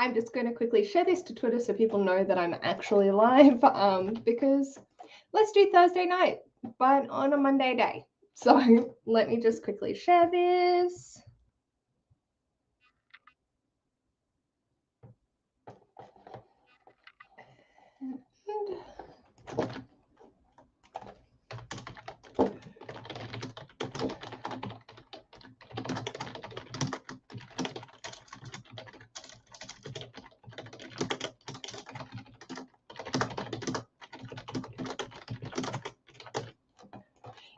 I'm just going to quickly share this to Twitter so people know that I'm actually live, because let's do Thursday night, but on a Monday day. So let me just quickly share this.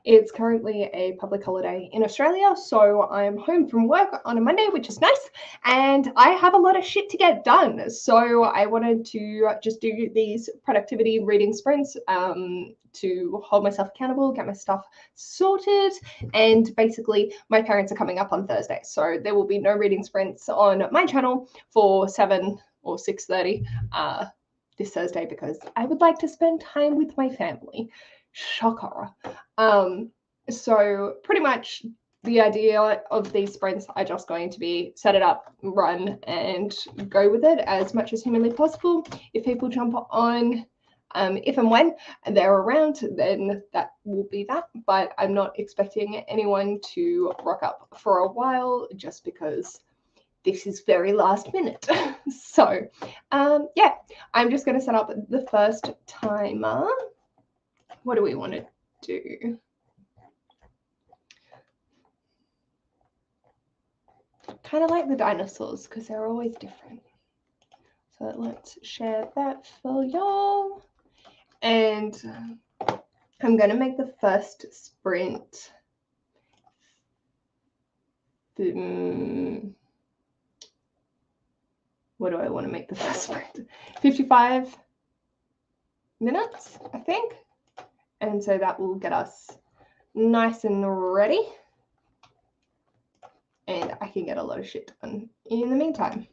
It's currently a public holiday in Australia, so I'm home from work on a Monday, which is nice, and I have a lot of shit to get done. So I wanted to just do these productivity reading sprints to hold myself accountable, get my stuff sorted, and basically my parents are coming up on Thursday, so there will be no reading sprints on my channel for 7 or 6:30 this Thursday because I would like to spend time with my family. Shocker. So pretty much the idea of these sprints are just going to be set it up, run, and go with it as much as humanly possible. If people jump on, if and when they're around, then that will be that. But I'm not expecting anyone to rock up for a while just because this is very last minute. So yeah, I'm just going to set up the first timer. What do we want to do? Kind of like the dinosaurs because they're always different. So let's share that for y'all. And I'm going to make the first sprint. What do I want to make the first sprint? 55 minutes, I think. And so that will get us nice and ready. And I can get a lot of shit done in the meantime.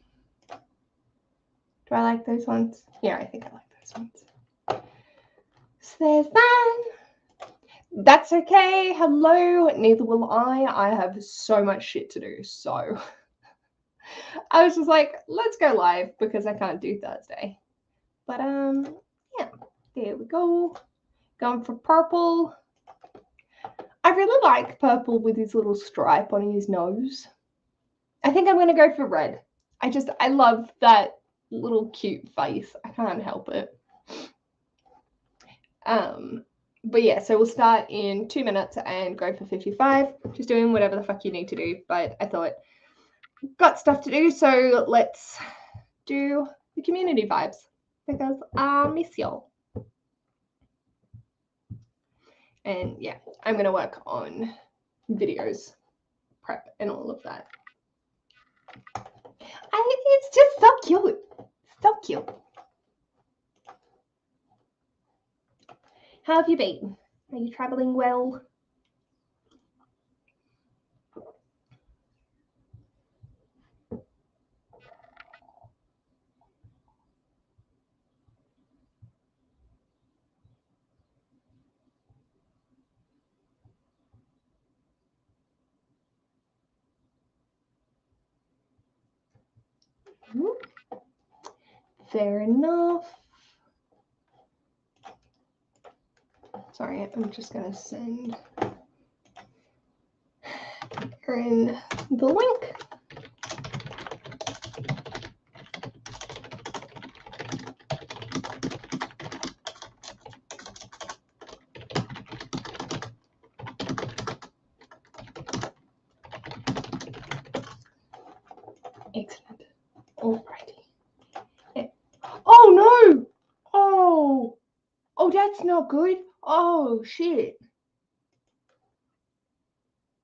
Do I like those ones? Yeah, I think I like those ones. So there's that. That's okay. Hello. Neither will I. I have so much shit to do. So I was just like, let's go live because I can't do Thursday. But yeah, there we go. Going for purple. I really like purple with his little stripe on his nose. I think I'm going to go for red. I love that little cute face. I can't help it. But yeah, so we'll start in 2 minutes and go for 55. Just doing whatever the fuck you need to do. But I thought, got stuff to do, so let's do the community vibes because I miss y'all. And yeah, I'm going to work on videos, prep, and all of that. It's just so cute. So cute. How have you been? Are you traveling well? Fair enough. Sorry, I'm just going to send Erin the link. Excellent. Alrighty. Yeah. Oh no! Oh, that's not good. Oh shit.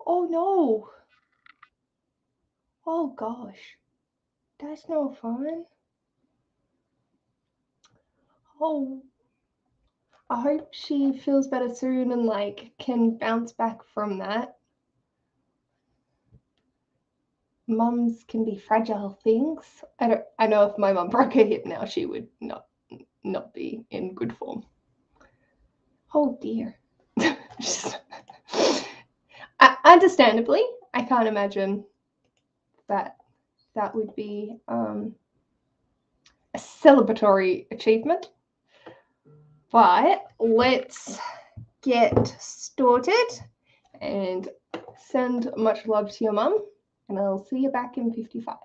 Oh no. Oh gosh. That's no fun. Oh. I hope she feels better soon and like can bounce back from that. Mums can be fragile things. I know if my mum broke her hip now, she would not be in good form. Oh dear. Understandably, I can't imagine that would be celebratory achievement. But let's get started and send much love to your mum, and I'll see you back in 55.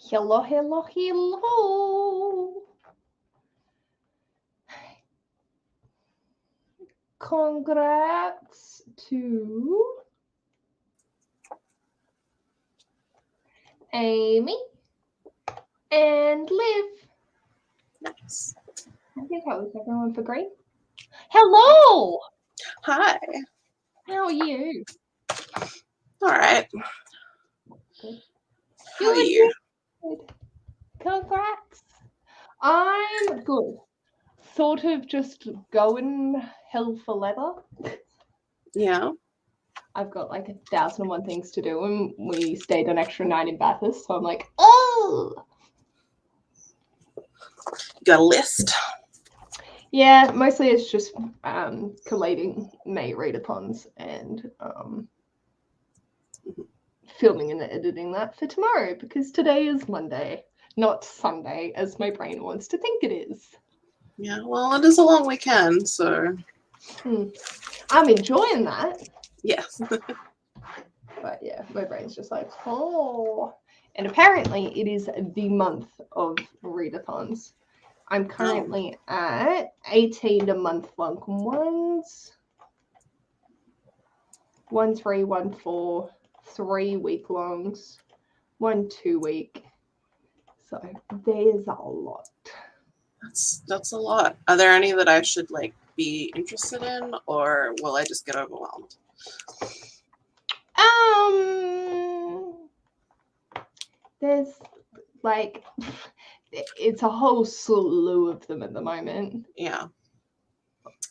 Hello, hello, hello. Congrats to Amy and Liv. Nice. I think that was everyone for green. Hello. Hi. How are you? All right. Good. How are you? Good. Congrats. I'm good. Sort of just going hell for leather. Yeah. I've got like 1,001 things to do, and we stayed an extra night in Bathurst, so I'm like, oh. Got a list? Yeah, mostly it's just collating May readathons and filming and editing that for tomorrow, because today is Monday, not Sunday, as my brain wants to think it is. Yeah, well, it is a long weekend, so. I'm enjoying that. Yes. But yeah, my brain's just like, oh. And apparently it is the month of readathons. I'm currently at 18 a month long ones. 1 3, 1 4, 3 week longs, 1 2 week. So there's a lot. That's a lot. Are there any that I should like be interested in, or will I just get overwhelmed? There's like, it's a whole slew of them at the moment. Yeah.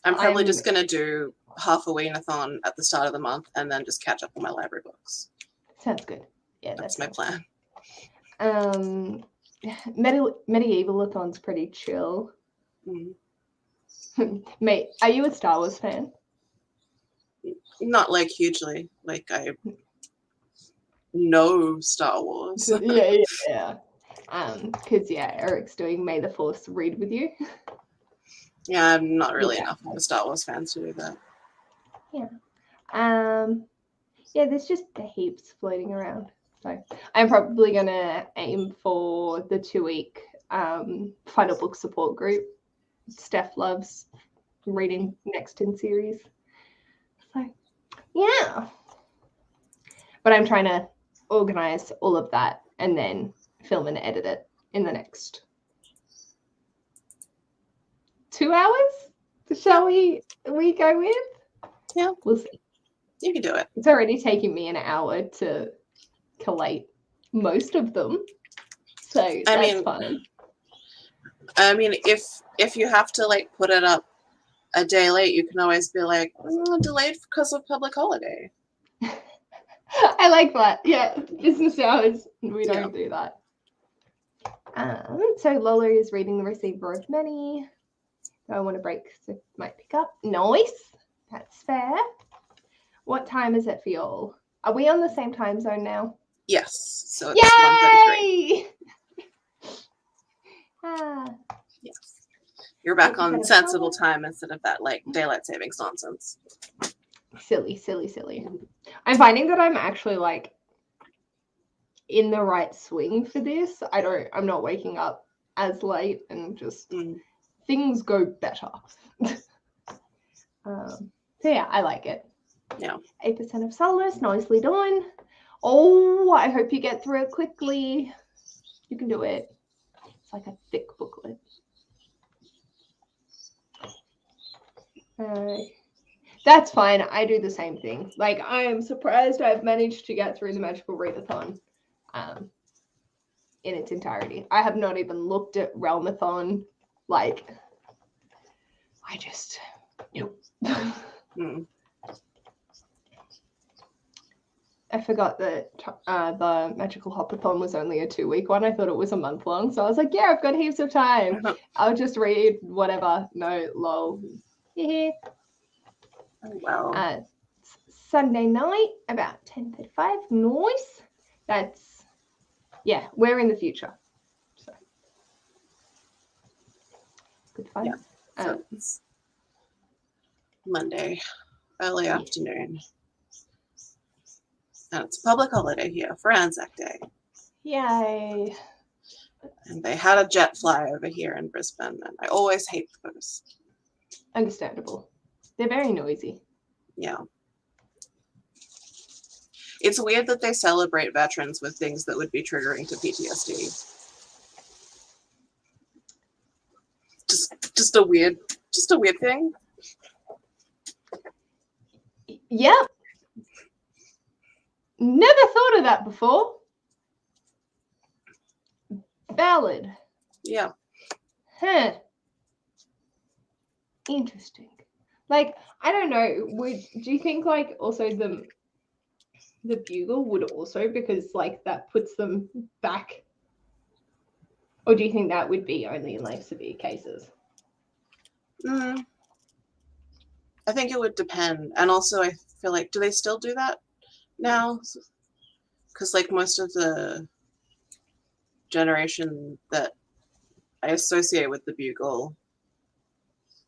I'm probably just going to do half a weanathon at the start of the month and then just catch up on my library books. Sounds good. Yeah, that's my plan. Medievalathon's pretty chill. Mm. Mate, are you a Star Wars fan? Not like hugely. Like I know Star Wars. Yeah. Because Eric's doing May the Force read with you. Yeah, I'm not really enough of a Star Wars fan to do that. Yeah. Yeah, there's just heaps floating around. So I'm probably gonna aim for the 2-week final book support group. Steph loves reading next in series. So yeah. But I'm trying to organize all of that and then film and edit it in the next 2 hours. Shall we go with? Yeah. We'll see. You can do it. It's already taking me an hour to collate most of them. So that's fun. I mean, if you have to like put it up a day late, you can always be like, delayed because of public holiday. I like that. Yeah, business hours. We don't do that. So Lola is reading The Receiver of Many. I want to break, so it might pick up. Nice. That's fair. What time is it for y'all? Are we on the same time zone now? Yes. So it's 1:33. Yes. You're back on sensible time instead of that like daylight savings nonsense. Silly. I'm finding that I'm actually like in the right swing for this. I'm not waking up as late and just things go better. So yeah, I like it. Yeah. 8% of Solus, nicely done. Oh, I hope you get through it quickly. You can do it. It's like a thick booklet. That's fine. I do the same thing. Like, I am surprised I've managed to get through the Magical Readathon in its entirety. I have not even looked at Realmathon. Like, I just nope. I forgot that the Magical Hopathon was only a 2-week one. I thought it was a month long. So I was like, yeah, I've got heaps of time. I'll just read whatever. No, lol. Yeah. Oh, wow. Sunday night, about 10:35. Nice. That's, yeah, we're in the future. So, good fun. Yeah. So it's Monday, early afternoon. And it's a public holiday here for Anzac Day. Yay. And they had a jet fly over here in Brisbane, and I always hate those. Understandable. They're very noisy. Yeah. It's weird that they celebrate veterans with things that would be triggering to PTSD. Just a weird thing. Yep. Never thought of that before. Valid. Yeah. Huh. Interesting. Like, I don't know. Do you think like also the bugle would also, because like that puts them back, or do you think that would be only in like severe cases? I think it would depend, and also I feel like, do they still do that now? Because like most of the generation that I associate with the bugle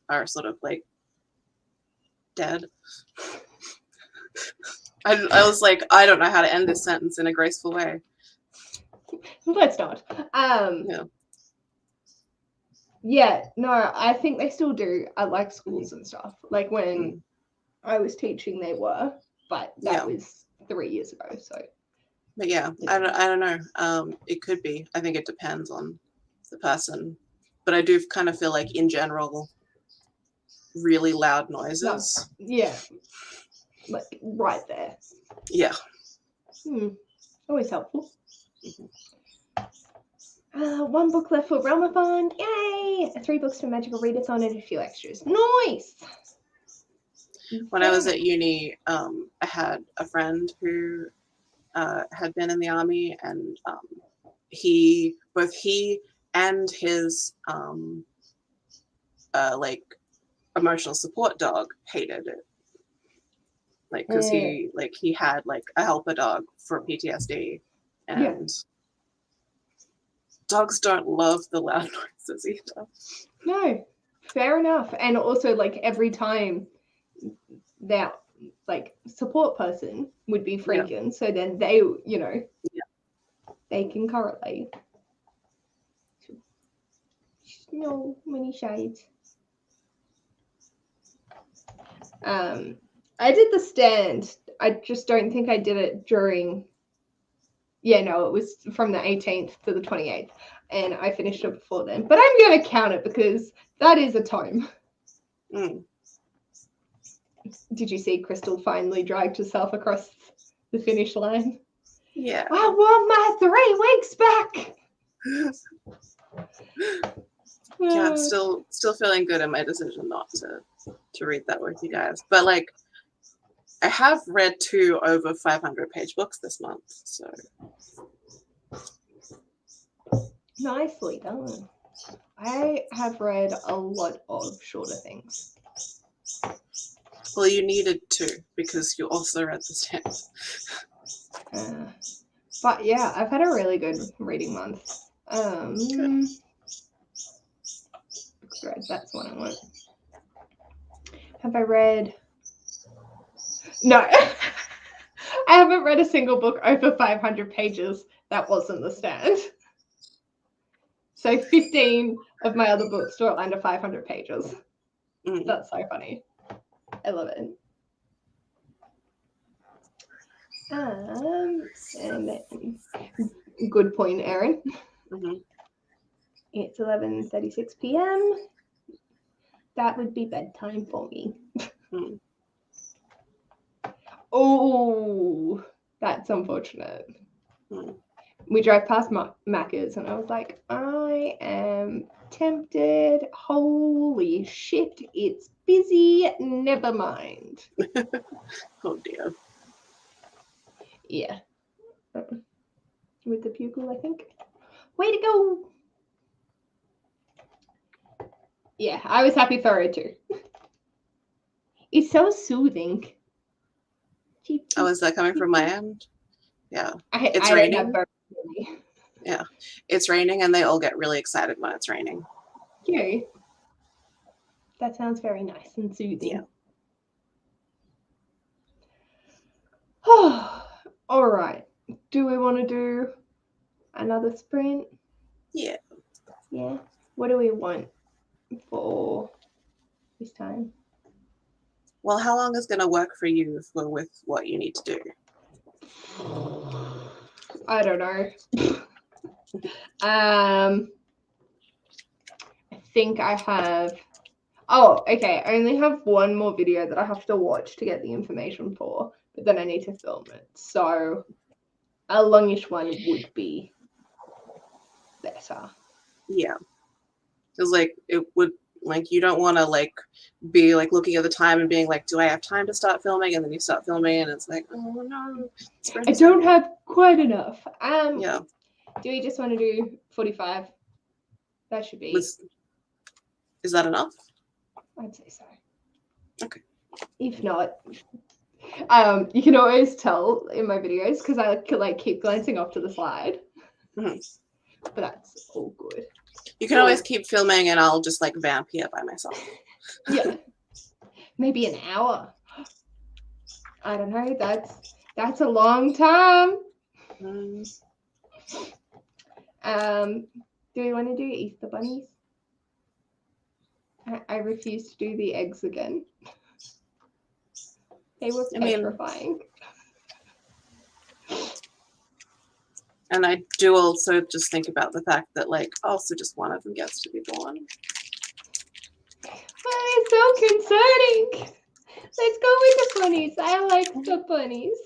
are sort of like dead. I was like, I don't know how to end this sentence in a graceful way. Let's not. Yeah, no, I think they still do at like schools and stuff. Like when I was teaching, they were, but that was 3 years ago. So, but yeah, I don't know. It could be. I think it depends on the person, but I do kind of feel like in general, really loud noises. Yeah, like right there. Yeah. Always helpful. One book left for Realmathon. Yay! 3 books for Magical Readathon and a few extras. Nice! When I was at uni, I had a friend who had been in the army, and both he and his like emotional support dog hated it. Like, because he had like a helper dog for PTSD, and dogs don't love the loud noises either. No, fair enough. And also, like, every time that like support person would be freaking, so then they, they can correlate. No, many shades. I did the stand. I just don't think I did it during. Yeah, no, it was from the 18th to the 28th, and I finished it before then. But I'm going to count it because that is a time. Did you see Crystal finally dragged herself across the finish line? Yeah. I want my 3 weeks back. Yeah, I'm still feeling good in my decision not to read that with you guys. But like, I have read 2 over 500-page books this month, so nicely done. I have read a lot of shorter things. Well, you needed to, because you also read the stand. But yeah, I've had a really good reading month. Good. That's what I want. Have I read? No. I haven't read a single book over 500 pages that wasn't the stand. So 15 of my other books were under 500 pages. That's so funny. I love it. And then, good point, Erin. It's 11:36 p.m. That would be bedtime for me. Oh, that's unfortunate. We drove past Macca's and I was like, I am tempted. Holy shit, it's busy. Never mind. Oh dear. Yeah. With the bugle, I think. Way to go. Yeah, I was happy for her too. It's so soothing. Oh, is that coming from my end? Yeah. It's raining. Yeah. It's raining and they all get really excited when it's raining. Cute. That sounds very nice and soothing. Yeah. All right. Do we want to do another sprint? Yeah. Yeah. What do we want for this time? Well, how long is going to work for you with what you need to do? I don't know. I think I have. Oh, okay. I only have one more video that I have to watch to get the information for, but then I need to film it. So a longish one would be better. Yeah. Because like it would like you don't want to like be like looking at the time and being like, do I have time to start filming? And then you start filming and it's like, oh no, I don't have quite enough. Yeah. Do we just want to do 45? That should be. Is that enough? I'd say so. Okay. If not, you can always tell in my videos because I like keep glancing off to the side. Mm-hmm. But that's all good. You can always keep filming and I'll just like vamp here by myself. Yeah. Maybe an hour. I don't know. That's a long time. Do we want to do Easter bunnies? I refuse to do the eggs again. They were petrifying. And I do also just think about the fact that like also just one of them gets to be born. It's so concerning. Let's go with the bunnies. I like the bunnies.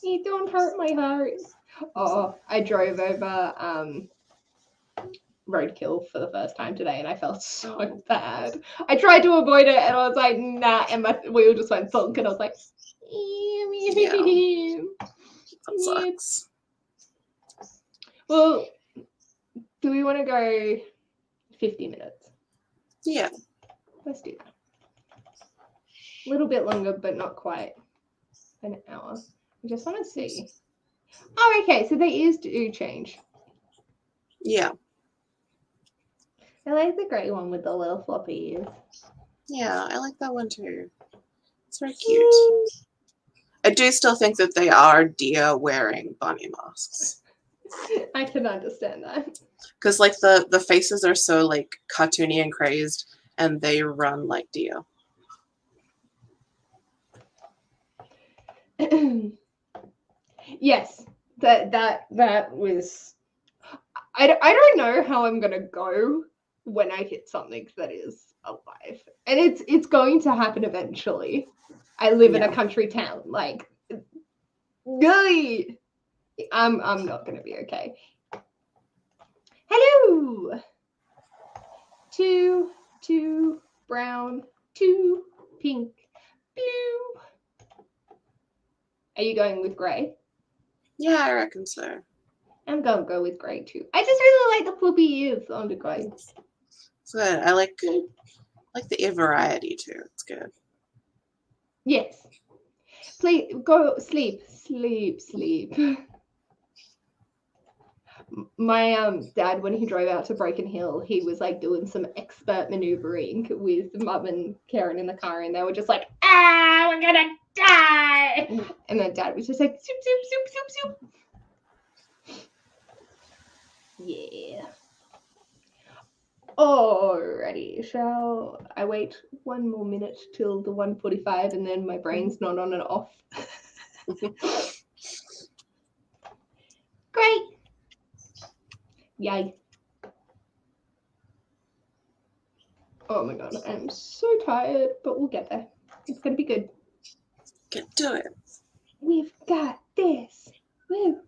It don't hurt my heart. Oh, I drove over roadkill for the first time today and I felt so bad. I tried to avoid it and I was like, nah, and my wheel just went thunk and I was like, yeah. That sucks. Well, do we want to go 50 minutes? Yeah. Let's do that. A little bit longer, but not quite an hour. I just want to see. Oh, okay. So the ears do change. Yeah. I like the grey one with the little floppy ears. Yeah, I like that one too. It's very cute. I do still think that they are deer wearing bunny masks. I can understand that. Because like the faces are so like cartoony and crazed and they run like deer. Yes, that was. I don't know how I'm gonna go when I hit something that is alive, and it's going to happen eventually. I live in a country town, like, really, I'm not gonna be okay. Hello, two brown, two pink, blue. Are you going with grey? Yeah, I reckon so. I'm gonna go with grey too. I just really like the floppy ears on the grey. It's good. I like the ear variety too. It's good. Yes. Please go sleep. My dad, when he drove out to Broken Hill, he was like doing some expert maneuvering with Mum and Karen in the car, and they were just like, we're gonna die. And then Dad was just like, soup, soup, soup, soup, soup. Yeah. Alrighty, shall I wait one more minute till the 1:45 and then my brain's not on and off? Great. Yay. Oh my god, I'm so tired, but we'll get there. It's gonna be good. Get to it. We've got this. Woo.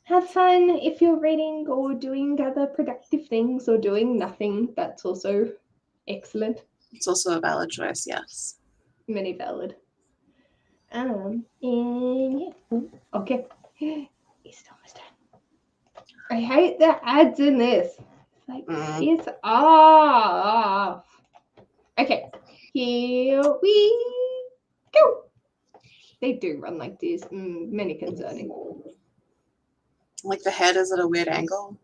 Have fun if you're reading or doing other productive things or doing nothing. That's also excellent. It's also a valid choice, yes. Many valid. And yeah. Okay. It's almost done. I hate the ads in this. It's like, it's off. Okay. Here we go. They do run like this. Many concerning. Like the head is at a weird angle.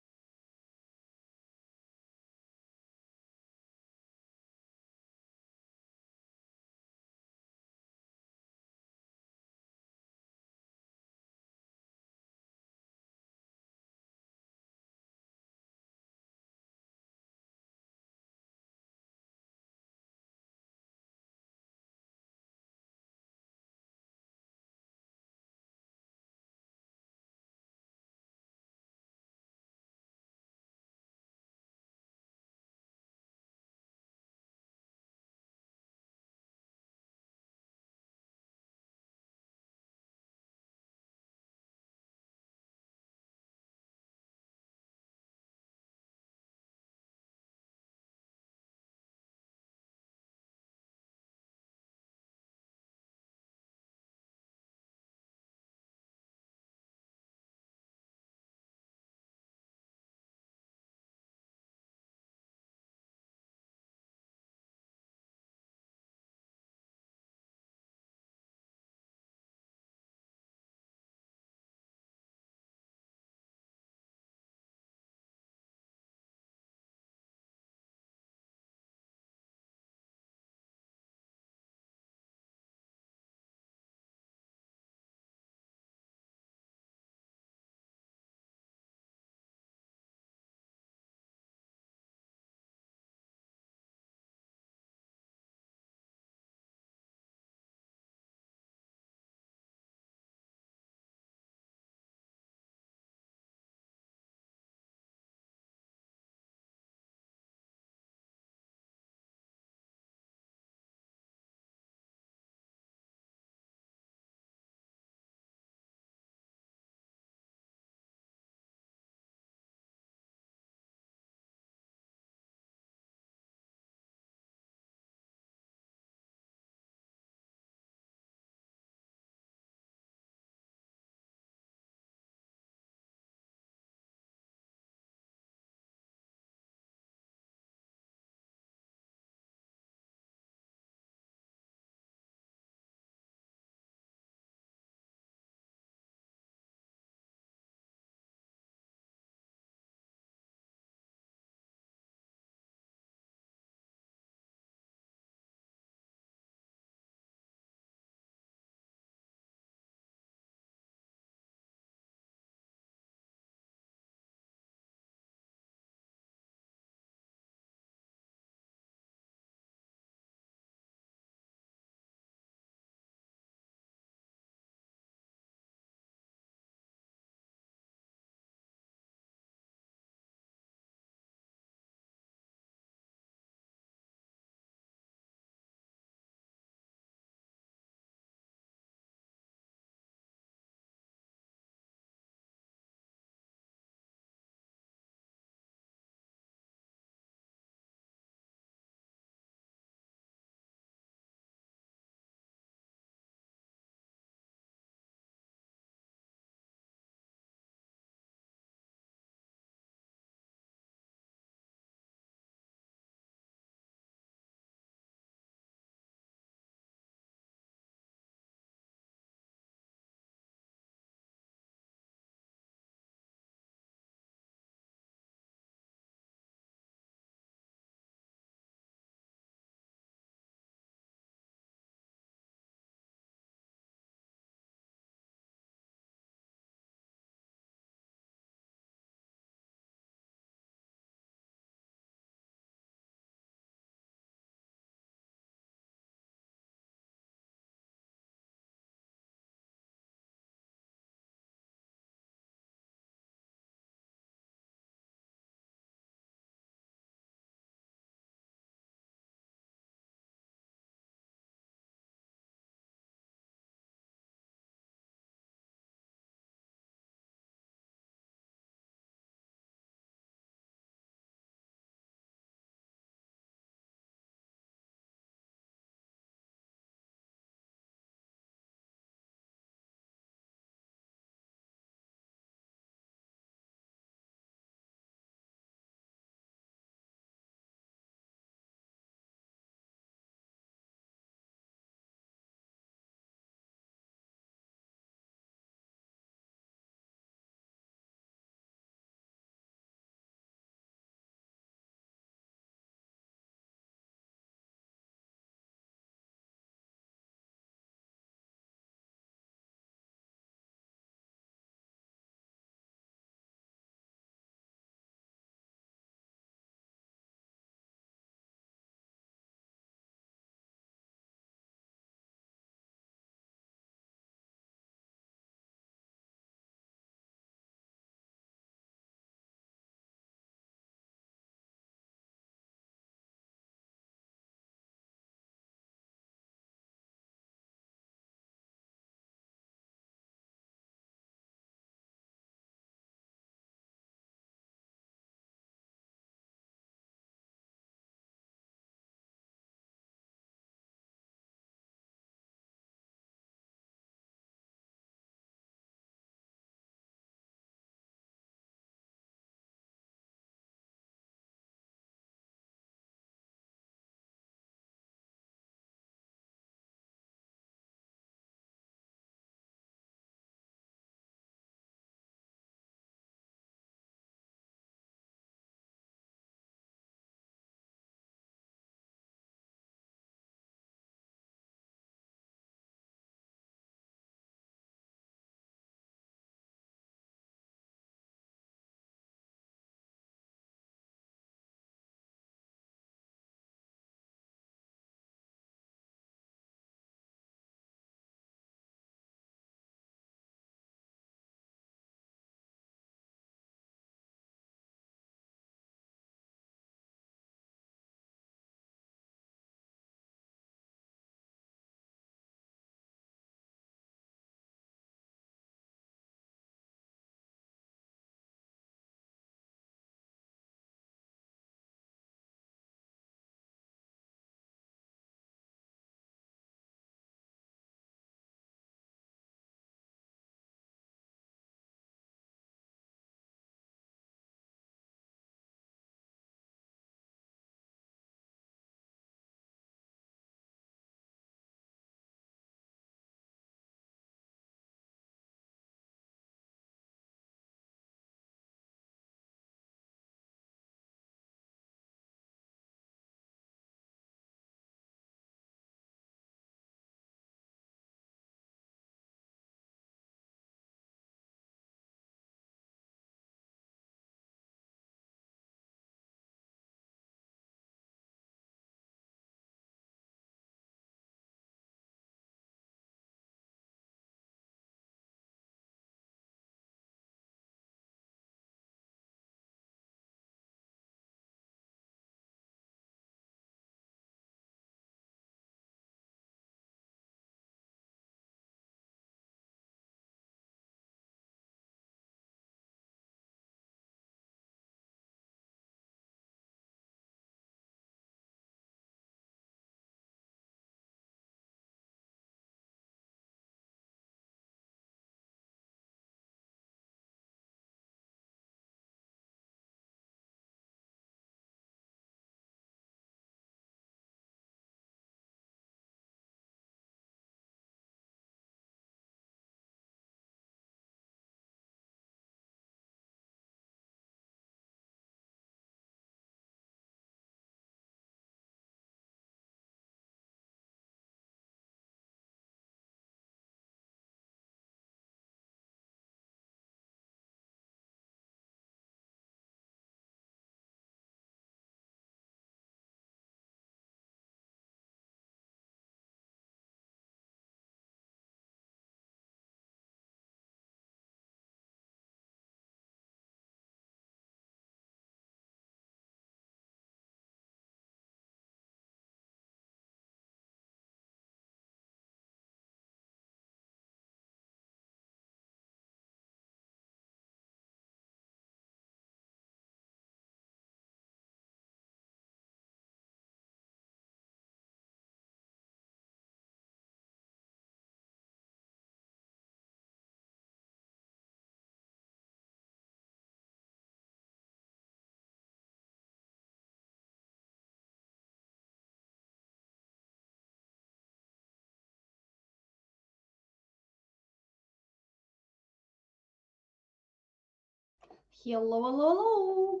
Hello.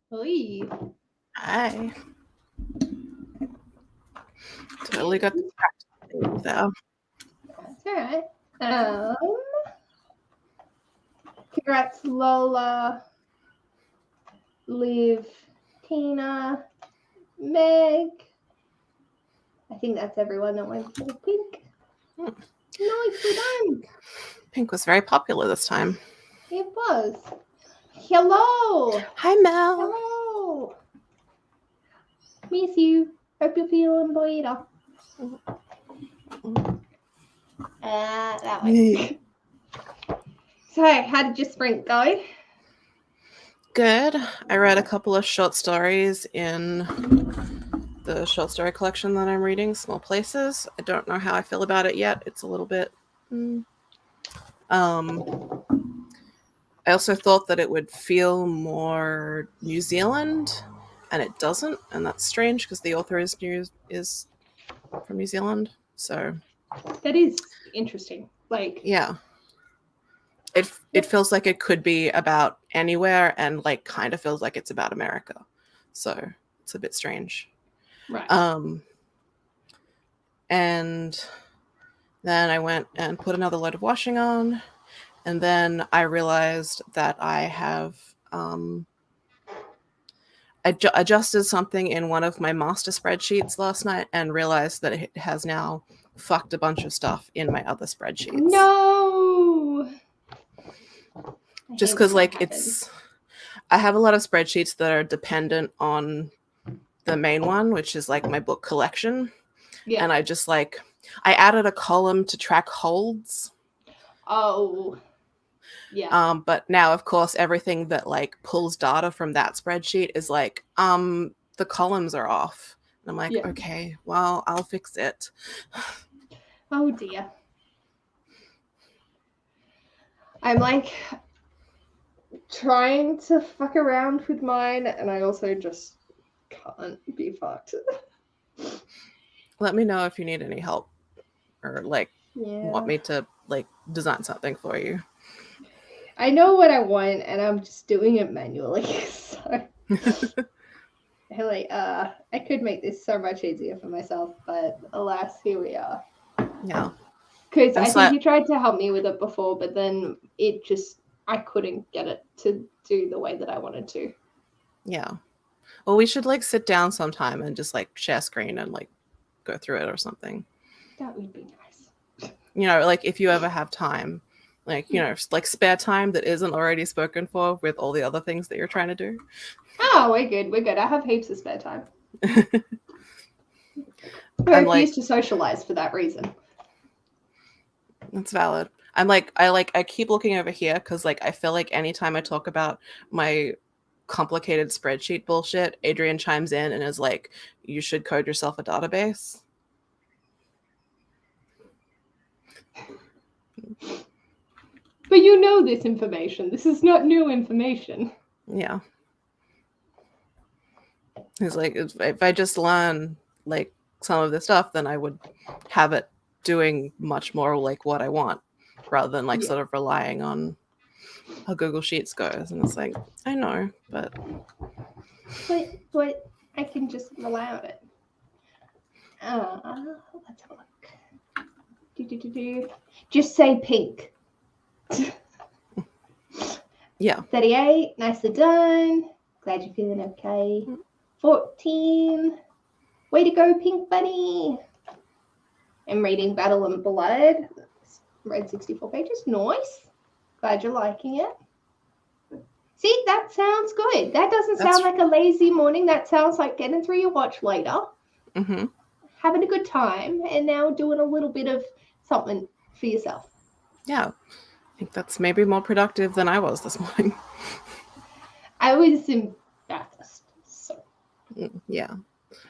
Hey. Hi. Totally got distracted though. That's all right. Congrats, Lola, Liv, Tina, Meg. I think that's everyone that went for pink. Nicely done. Pink was very popular this time. It was. Hello. Hi, Mel. Hello. Miss you. Hope you're feeling better. That way. So, how did your sprint go? Good. I read a couple of short stories in the short story collection that I'm reading, Small Places. I don't know how I feel about it yet. It's a little bit... I also thought that it would feel more New Zealand, and it doesn't, and that's strange because the author is from New Zealand. So that is interesting. Like, yeah, it feels like it could be about anywhere, and like kind of feels like it's about America. So it's a bit strange. Right. And then I went and put another load of washing on. And then I realized that I have adjusted something in one of my master spreadsheets last night and realized that it has now fucked a bunch of stuff in my other spreadsheets. No! Just because, like, I have a lot of spreadsheets that are dependent on the main one, which is, like, my book collection. Yeah. And I just, like, I added a column to track holds. Oh. Yeah. But now, of course, everything that like pulls data from that spreadsheet is like, the columns are off. And I'm like, okay, well, I'll fix it. Oh dear. I'm like trying to fuck around with mine, and I also just can't be fucked. Let me know if you need any help or like want me to like design something for you. I know what I want, and I'm just doing it manually. So, like, I could make this so much easier for myself, but alas, here we are. Yeah. Because I think you tried to help me with it before, but then I couldn't get it to do the way that I wanted to. Yeah. Well, we should like sit down sometime and just like share screen and like go through it or something. That would be nice. You know, like if you ever have time, like, you know, like spare time that isn't already spoken for with all the other things that you're trying to do. Oh, we're good. I have heaps of spare time. I refuse to socialize for that reason. That's valid. I keep looking over here because like I feel like anytime I talk about my complicated spreadsheet bullshit, Adrian chimes in and is like, you should code yourself a database. But you know this information. This is not new information. Yeah. He's like, if I just learn like some of this stuff, then I would have it doing much more like what I want rather than like sort of relying on how Google Sheets goes. And it's like, I know, but I can just rely on it. Let's have a look. Just say pink. Yeah. 38, nicely done. Glad you're feeling okay. 14, way to go, Pink Bunny. I'm reading Battle and Blood. Read 64 pages. Nice. Glad you're liking it. See, that sounds good. That doesn't sound like a lazy morning. That sounds like getting through your watch later, having a good time, and now doing a little bit of something for yourself. Yeah. I think that's maybe more productive than I was this morning. I was in Bathurst, so. Yeah.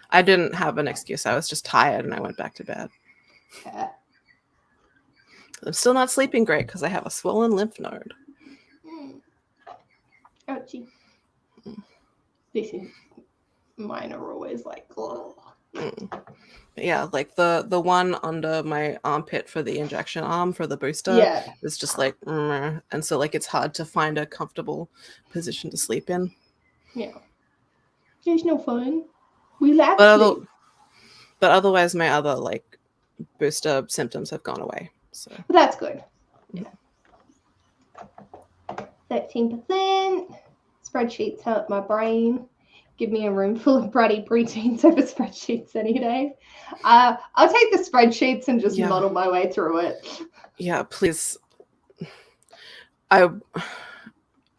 I didn't have an excuse. I was just tired and I went back to bed. I'm still not sleeping great because I have a swollen lymph node. Ouchie. Mine are always like, oh. Yeah, like the one under my armpit for the injection arm for the booster Yeah. is just like, and so like it's hard to find a comfortable position to sleep in. Yeah. It's no fun. We lap But sleep. otherwise, my other like booster symptoms have gone away. So But that's good. Yeah. 13%. Spreadsheets help my brain. Give me a room full of bratty preteens over spreadsheets any day. I'll take the spreadsheets and just muddle my way through it. Yeah, please. I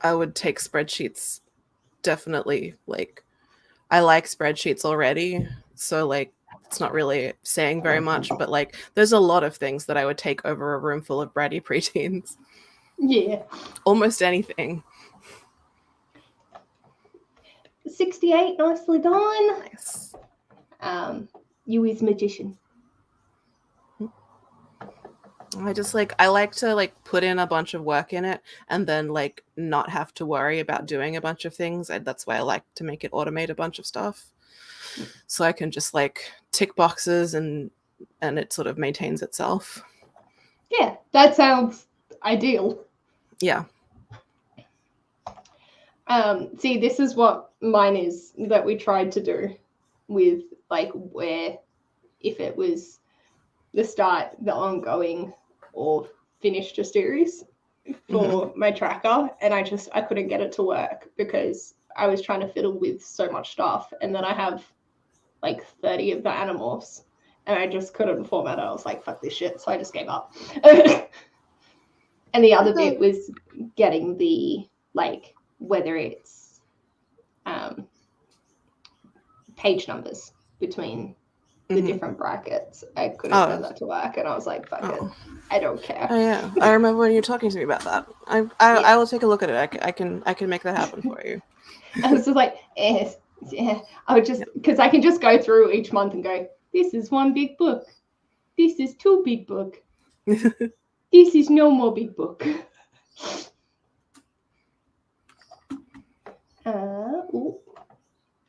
would take spreadsheets, definitely. Like, I like spreadsheets already, so like it's not really saying very much, but like there's a lot of things that I would take over a room full of bratty preteens. Yeah. Almost anything. 68, nicely done. Nice. You is magician. I like to like put in a bunch of work in it and then like not have to worry about doing a bunch of things. That's why I like to make it automate a bunch of stuff. So I can just like tick boxes and it sort of maintains itself. Yeah, that sounds ideal. Yeah. See, this is what mine is that we tried to do with like where if it was the start, the ongoing, or finished a series for my tracker, and I couldn't get it to work because I was trying to fiddle with so much stuff, and then I have like 30 of the animals, and I just couldn't format it. I was like, fuck this shit, so I just gave up. And the other bit was getting the like whether it's page numbers between the different brackets. I couldn't get that to work, and I was like, fuck it, I don't care. Oh yeah, I remember when you were talking to me about that. I will take a look at it. I can make that happen for you. I was just like, yeah. I would just because I can just go through each month and go, this is one big book, this is two big book, this is no more big book.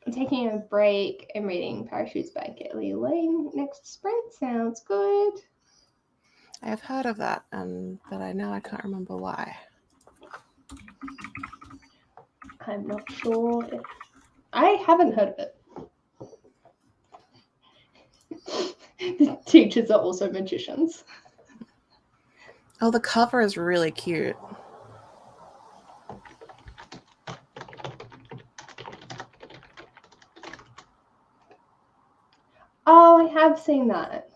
I'm taking a break and reading Parachutes by Kelly Lane. Next sprint sounds good. I have heard of that, but I can't remember why. I'm not sure if I haven't heard of it. The teachers are also magicians. Oh, the cover is really cute. Oh, I have seen that.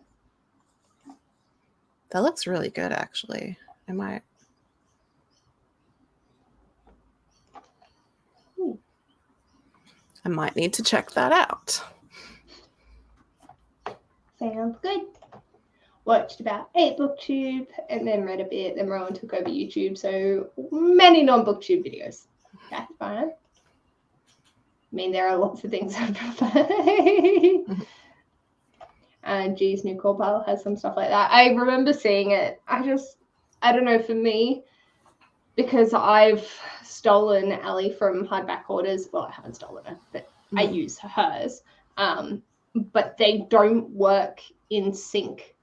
That looks really good, actually. I might need to check that out. Sounds good. Watched about 8 booktube and then read a bit. Then Rowan took over YouTube, so many non-booktube videos. That's fine. I mean, there are lots of things I prefer. And G's new call pile has some stuff like that. I remember seeing it. I don't know, for me, because I've stolen Ali from Hardback Orders. Well, I haven't stolen her, but I use hers. But they don't work in sync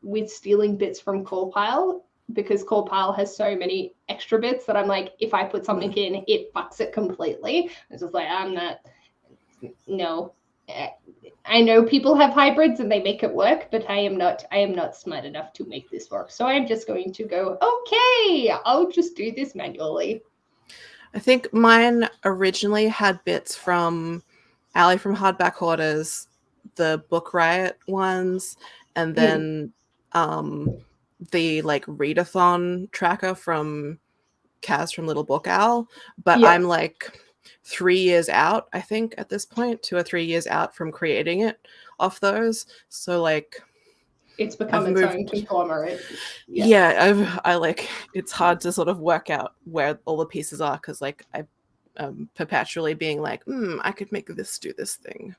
with stealing bits from Call Pile because Call Pile has so many extra bits that I'm like, if I put something in, it fucks it completely. It's just like, no. I know people have hybrids and they make it work, but I am not smart enough to make this work. So I'm just going to go, okay, I'll just do this manually. I think mine originally had bits from Ali from Hardback Hoarders, the Book Riot ones, and then the like readathon tracker from Kaz from Little Book Owl. But I'm like 3 years out, I think, at this point, 2 or 3 years out from creating it off those. So like it's become its own conglomerate. I like it's hard to sort of work out where all the pieces are because like I'm perpetually being like, I could make this do this thing.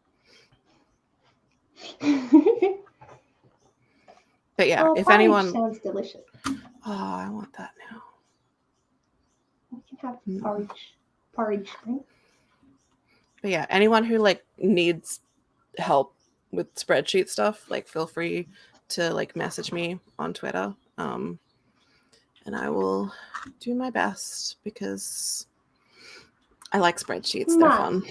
But yeah, if anyone sounds delicious. Oh, I want that now. We can have porridge drink. But yeah, anyone who like needs help with spreadsheet stuff, like feel free to like message me on Twitter. And I will do my best because I like spreadsheets. They're fun.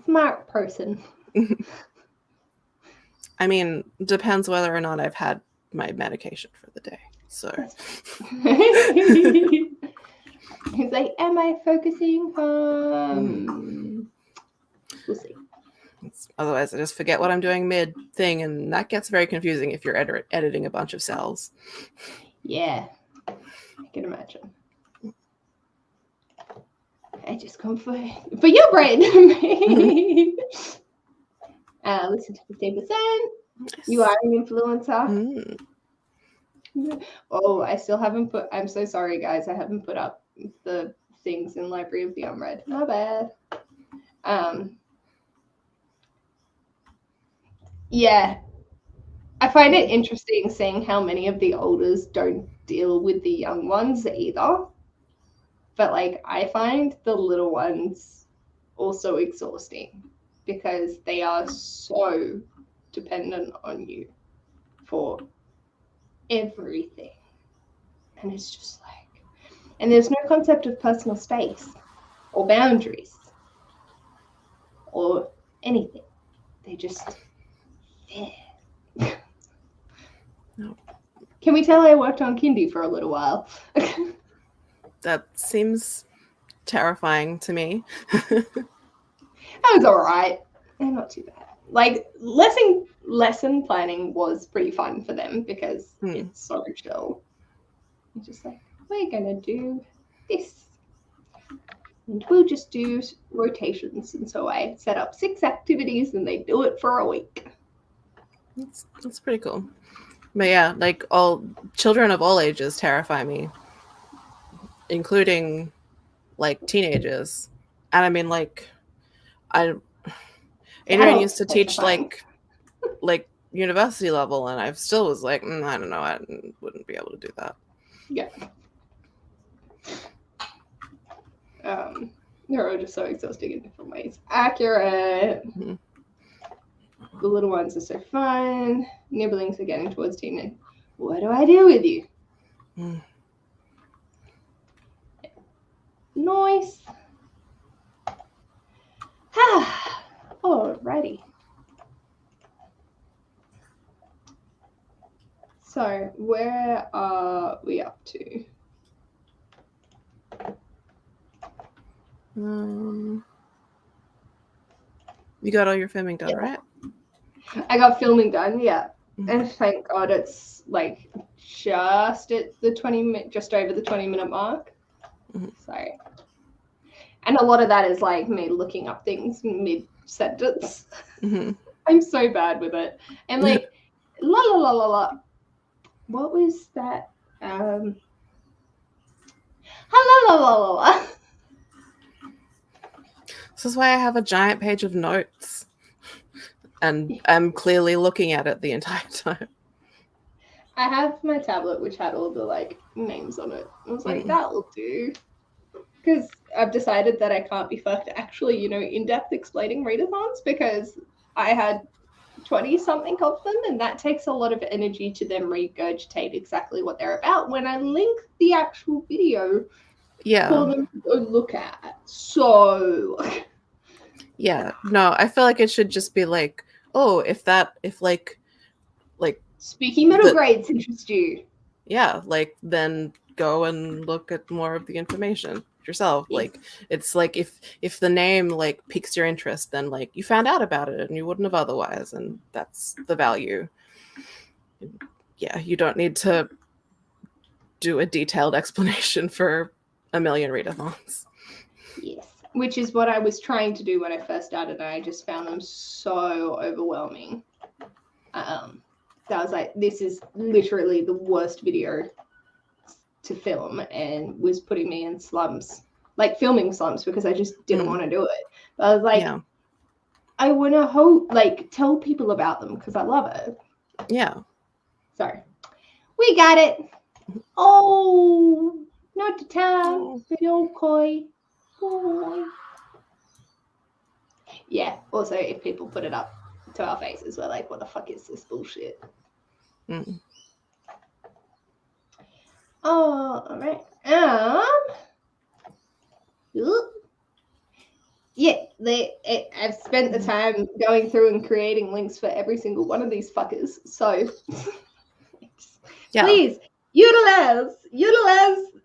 Smart person. I mean, depends whether or not I've had my medication for the day. So he's like, am I focusing? We'll see. Otherwise, I just forget what I'm doing mid thing, and that gets very confusing if you're editing a bunch of cells. Yeah, I can imagine. I just come for your brain. Listen to 15%. Nice. You are an influencer. Oh, I still haven't put. I'm so sorry, guys. I haven't put up the things in Library of the Unread. My bad. Yeah, I find it interesting seeing how many of the olders don't deal with the young ones either. But like, I find the little ones also exhausting because they are so dependent on you for everything. And it's just like, and there's no concept of personal space or boundaries or anything. They just there. No. Can we tell I worked on kindy for a little while? That seems terrifying to me. That was all right. And not too bad. Like, lesson planning was pretty fun for them because it's so chill. It's just like, we're going to do this. And we'll just do rotations. And so I set up 6 activities and they do it for a week. That's pretty cool. But yeah, like all children of all ages terrify me, including like teenagers. And I mean, like, Adrian used to teach like university level, and I still was like, I don't know, I wouldn't be able to do that. Yeah. They're all just so exhausting in different ways. Accurate. Mm-hmm. The little ones are so fun. Nibblings are getting towards teenage. What do I do with you? Nice. Alrighty. So where are we up to? You got all your filming done, right? I got filming done, yeah. And thank God it's like just at the just over the 20-minute mark. Sorry. And a lot of that is like me looking up things mid-sentence. I'm so bad with it. And like, la la la la la. What was that? La la la la la. This is why I have a giant page of notes. And I'm clearly looking at it the entire time. I have my tablet, which had all the like names on it. I was like, that will do. Because I've decided that I can't be fucked actually, in-depth explaining readathons because I had 20-something of them, and that takes a lot of energy to then regurgitate exactly what they're about when I link the actual video for them to go look at. So... Yeah, no, I feel like it should just be like, if spooky middle grades interest you. Yeah, like then go and look at more of the information yourself. Like it's like if the name like piques your interest, then like you found out about it and you wouldn't have otherwise, and that's the value. Yeah, you don't need to do a detailed explanation for a million readathons. Yes. Which is what I was trying to do when I first started, and I just found them so overwhelming. So I was like, this is literally the worst video to film, and was putting me in slumps, like filming slumps, because I just didn't want to do it. But I was like, I want to tell people about them because I love it. Yeah. So we got it. Oh, not the town, but okay. Boy. Yeah, also if people put it up, to our faces. We're like, what the fuck is this bullshit? Mm. Oh, all right. Yeah, I've spent the time going through and creating links for every single one of these fuckers. So Yeah. please utilize.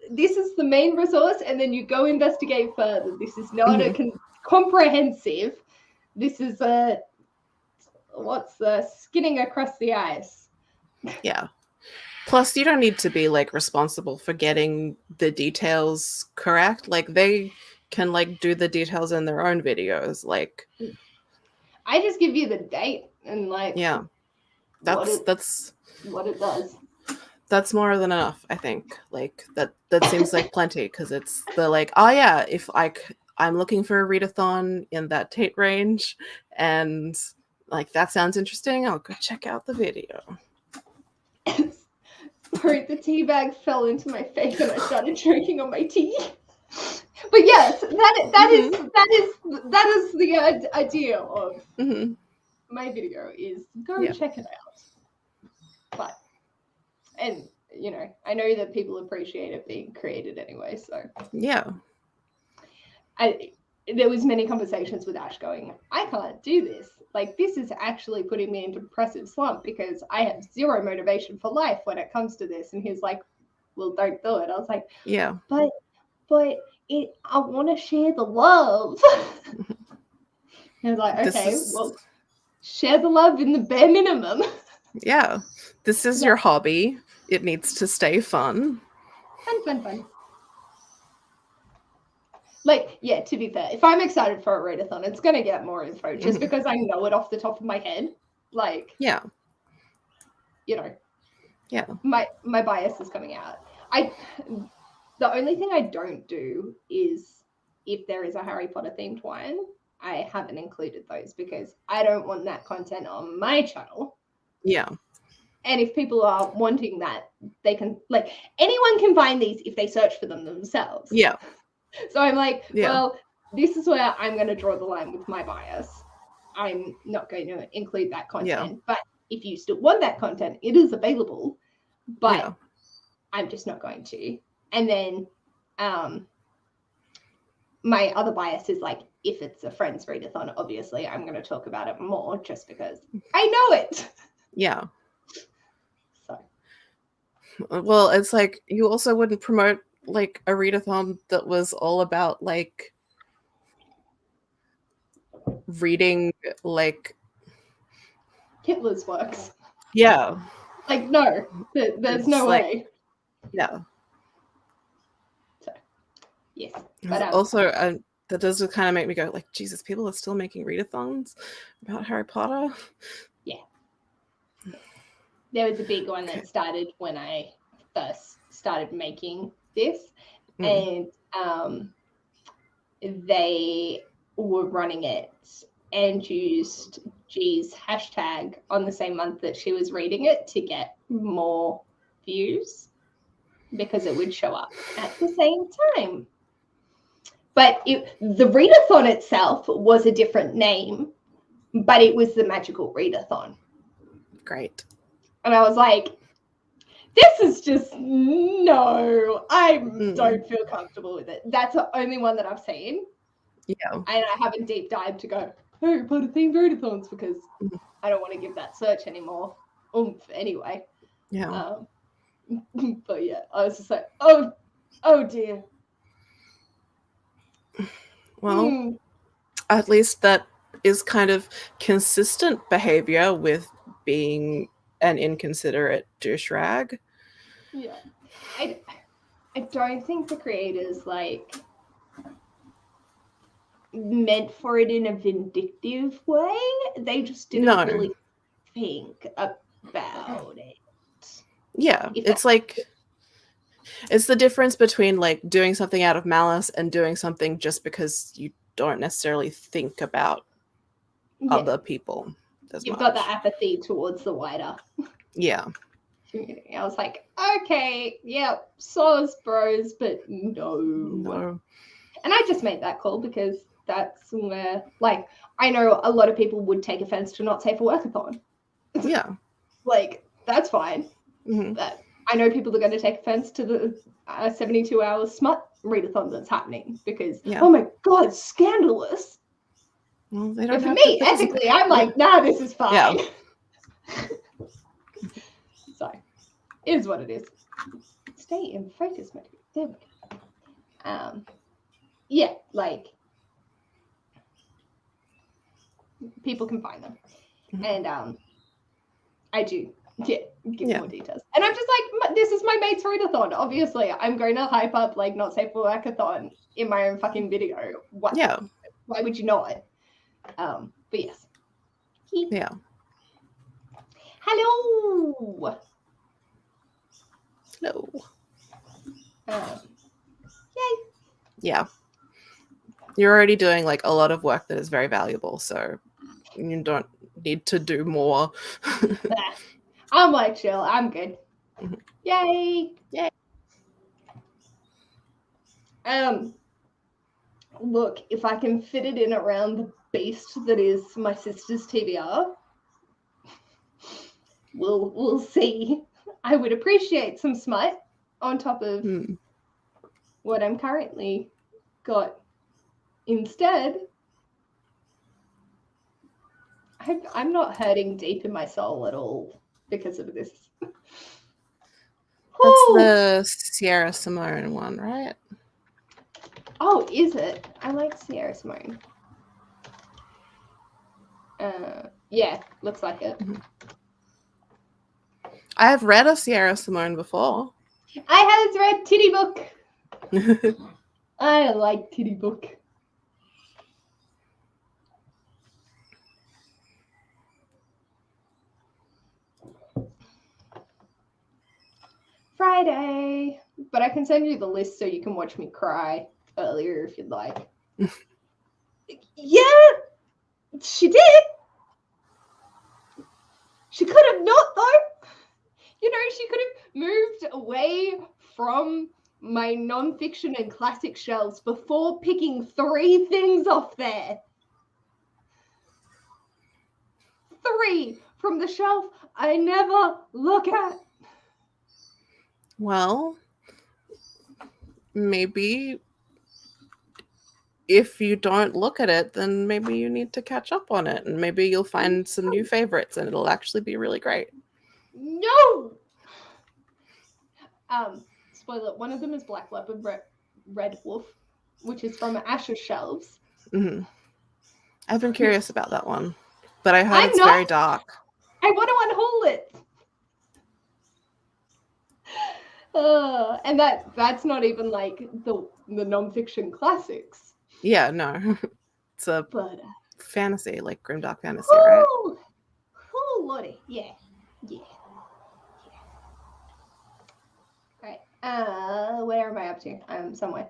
This is the main resource, and then you go investigate further. This is not a comprehensive. This is a skinning across the ice. Yeah. Plus, you don't need to be like responsible for getting the details correct. Like they can like do the details in their own videos. Like I just give you the date and like yeah, what it that's does. That's more than enough, I think. Like that seems like plenty because it's the like, oh yeah, if I'm looking for a readathon in that date range, and like that sounds interesting, I'll go check out the video. Sorry, the tea bag fell into my face and I started choking on my tea. But yes, that is the idea of my video is go check it out. But and you know, I know that people appreciate it being created anyway, so yeah. There was many conversations with Ash going, I can't do this. Like, this is actually putting me into a depressive slump because I have zero motivation for life when it comes to this. And he's like, well, don't do it. I was like, yeah, but I want to share the love. He was like, okay, well, share the love in the bare minimum. Yeah, this is your hobby. It needs to stay fun. Fun. Like, yeah, to be fair, if I'm excited for a readathon, it's going to get more info just because I know it off the top of my head. Like, yeah, you know, yeah, my bias is coming out. The only thing I don't do is if there is a Harry Potter themed wine, I haven't included those because I don't want that content on my channel. Yeah. And if people are wanting that, they can, like, anyone can find these if they search for them themselves. Yeah. So I'm like, well, this is where I'm going to draw the line with my bias. I'm not going to include that content. But if you still want that content, it is available. But I'm just not going to. And then my other bias is like, if it's a friend's readathon, obviously I'm going to talk about it more just because I know it. Yeah. So. Well, it's like you also wouldn't promote like a readathon that was all about like reading like Hitler's works. Yeah. Like, no, there's no way. Yeah. So, yes. But also, that does kind of make me go like, Jesus, people are still making readathons about Harry Potter. Yeah. There was a big one that started when I first started making this. And they were running it and used G's hashtag on the same month that she was reading it to get more views because it would show up at the same time. But the readathon itself was a different name, but it was the Magical Readathon. Great. And I was like, this is just, no, I don't feel comfortable with it. That's the only one that I've seen. Yeah. And I haven't deep dived to go, Harry Potter themed readathons because I don't want to give that search anymore. Anyway. Yeah. But yeah, I was just like, oh dear. Well, at least that is kind of consistent behavior with being an inconsiderate douche rag. Yeah. I don't think the creators like meant for it in a vindictive way. They just didn't really think about it. Yeah, it's like it's the difference between like doing something out of malice and doing something just because you don't necessarily think about other people as You've much. got the apathy towards the wider community. I was like, okay, soz bros, but no. And I just made that call because that's where, like, I know a lot of people would take offense to not safe for workathon. Yeah. Like, that's fine. Mm-hmm. But I know people are going to take offense to the 72-hour smut readathon that's happening because, oh my God, scandalous. Well, they don't for have me, to ethically, I'm like, nah, this is fine. Yeah. So, it is what it is. Stay in focus mode. There we go. Yeah, like, people can find them. Mm-hmm. And I do give more details. And I'm just like, this is my mate's readathon. Obviously, I'm going to hype up, like, not safe for workathon in my own fucking video. What? Yeah. Why would you not? But yes. Yeah. Hello. Hello. Yay. Yeah. You're already doing like a lot of work that is very valuable, so you don't need to do more. I'm like chill. I'm good. Mm-hmm. Yay. Yay. Look, if I can fit it in around the beast that is my sister's TBR, we'll see. I would appreciate some smut on top of what I'm currently got instead. I'm not hurting deep in my soul at all because of this. That's the Sierra Simone one, right? Oh, is it? I like Sierra Simone. Yeah, looks like it. Mm-hmm. I have read a Sierra Simone before. I have read Titty Book. I like Titty Book. Friday. But I can send you the list so you can watch me cry earlier if you'd like. Yeah, she did. She could have not, though. You know, she could have moved away from my non-fiction and classic shelves before picking 3 things off there. 3 from the shelf I never look at. Well, maybe if you don't look at it, then maybe you need to catch up on it, and maybe you'll find some new favorites and it'll actually be really great. No! Spoiler, one of them is Black Leopard Red Wolf, which is from Ash's shelves. Mm-hmm. I've been curious about that one, but I heard it's very dark. I want to unhaul it. And that's not even like the non-fiction classics. Yeah, no. It's a fantasy, like grimdark fantasy, right? Oh, lordy. Yeah. Right. Where am I up to? Somewhere.